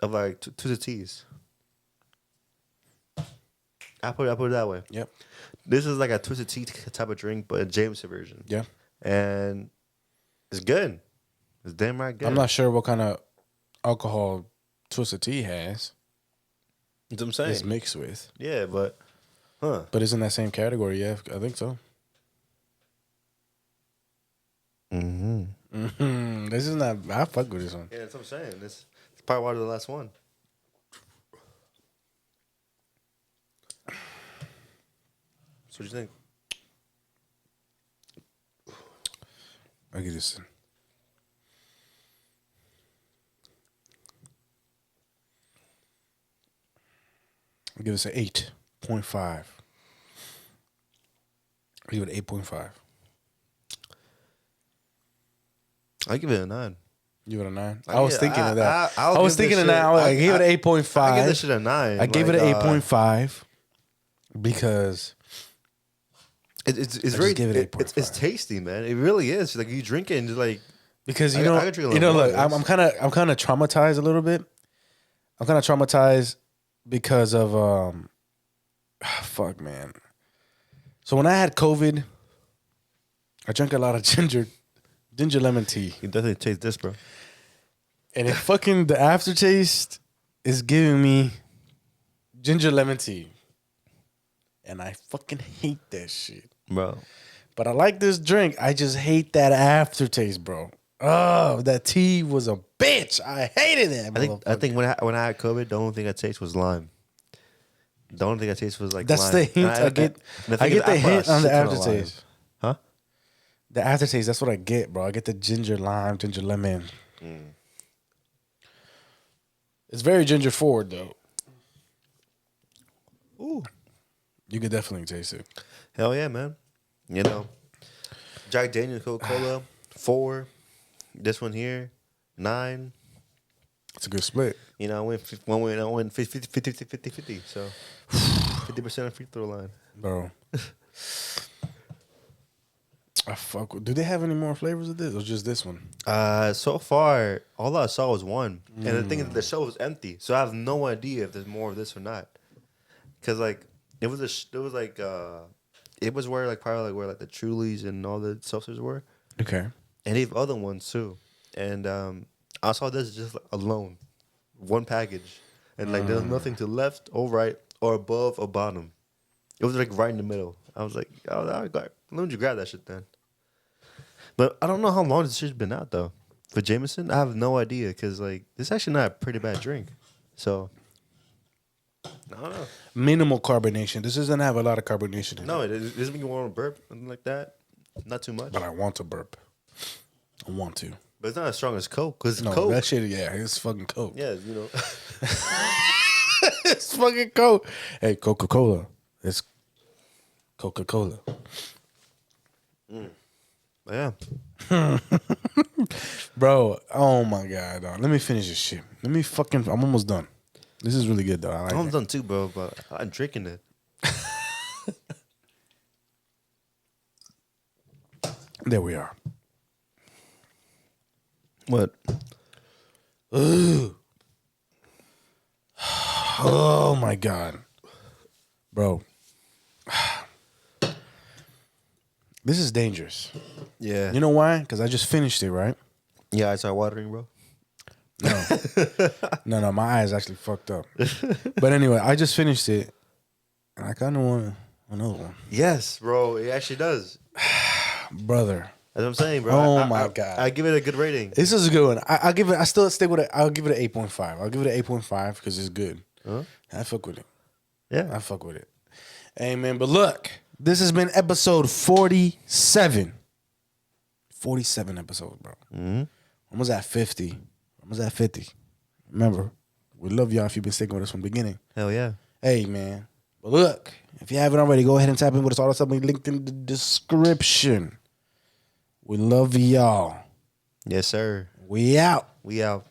of like Twisted Teas. I put it that way. Yep. This is like a Twisted Tea type of drink, but a Jameson version. Yeah. And it's good. It's damn right good. I'm not sure what kind of alcohol Twisted Tea has. That's what I'm saying. It's mixed with. Yeah, but But it's in that same category. Yeah, I think so. This is not. I fuck with this one. Yeah, that's what I'm saying. It's probably one of the last one. So what do you think? I'll give this. I'll give this an 8.5. I'll give it an 8.5. I give it a 9. Give it a 9. I was thinking of that. I was thinking of that. I gave it an 8.5. I give this shit a 9. I gave it an 8.5 because it's very it's tasty, man. It really is. Like you drink it and just like because I could drink a look, little I'm kind of traumatized a little bit. I'm kind of traumatized because of fuck, man. So when I had COVID, I drank a lot of ginger lemon tea. You definitely taste this, bro. And it fucking the aftertaste is giving me ginger lemon tea. And I fucking hate that shit. Bro. But I like this drink. I just hate that aftertaste, bro. Oh, that tea was a bitch. I hated it. I think when I had COVID, the only thing I tasted was lime. The only thing I tasted was like that's lime. the hint I get. I get the hint on the aftertaste. Huh? The aftertaste, that's what I get, bro. I get the ginger lime, ginger lemon. It's very ginger forward, though. Ooh. You could definitely taste it. Hell yeah, man. You know, Jack Daniels, Coca-Cola, 4. This one here, 9. It's a good split. You know, I went 50. So 50% on free throw line. Bro. I fuck with. Do they have any more flavors of this or just this one? So far, all I saw was one. And the thing is, the show was empty. So I have no idea if there's more of this or not. Because, like, it was where, like, probably, like, where, like, the Trulies and all the seltzers were. Okay. And they have other ones, too. And I saw this just like, alone. One package. And, like, there was nothing to left or right or above or bottom. It was, like, right in the middle. I was like, why don't you grab that shit then? But I don't know how long this shit's been out, though. For Jameson, I have no idea. Because, like, this is actually not a pretty bad drink. So, I don't know. Minimal carbonation. This doesn't have a lot of carbonation in No, it. it doesn't make you want to burp, something like that. Not too much. But I want to burp. I want to. But it's not as strong as Coke. Because No, Coke. that shit, yeah, it's fucking Coke. Yeah, you know. It's fucking Coke. Hey, Coca-Cola. It's Coca-Cola. Yeah. Bro, oh my God, dog. Let me finish this shit. I'm almost done. This is really good, though. I like I'm it. done too, bro, but I'm drinking it. There we are. What? Ooh. Oh my God. Bro. This is dangerous. Yeah. You know why? Because I just finished it, right? Yeah, I started watering, bro. No. No, my eyes actually fucked up. But anyway, I just finished it. And I kind of want another one. Yes, bro. It actually does. Brother. That's what I'm saying, bro. Oh my God. I give it a good rating. This is a good one. I still stick with it. I'll give it an 8.5. I'll give it an 8.5 because it's good. Huh? I fuck with it. Yeah. I fuck with it. Hey, man, but look, this has been episode 47. 47 episodes, bro. Mm-hmm. Almost at 50. Remember, we love y'all if you've been sticking with us from the beginning. Hell yeah. Hey, man. But look, if you haven't already, go ahead and tap in with us. All the stuff we linked in the description. We love y'all. Yes, sir. We out. We out.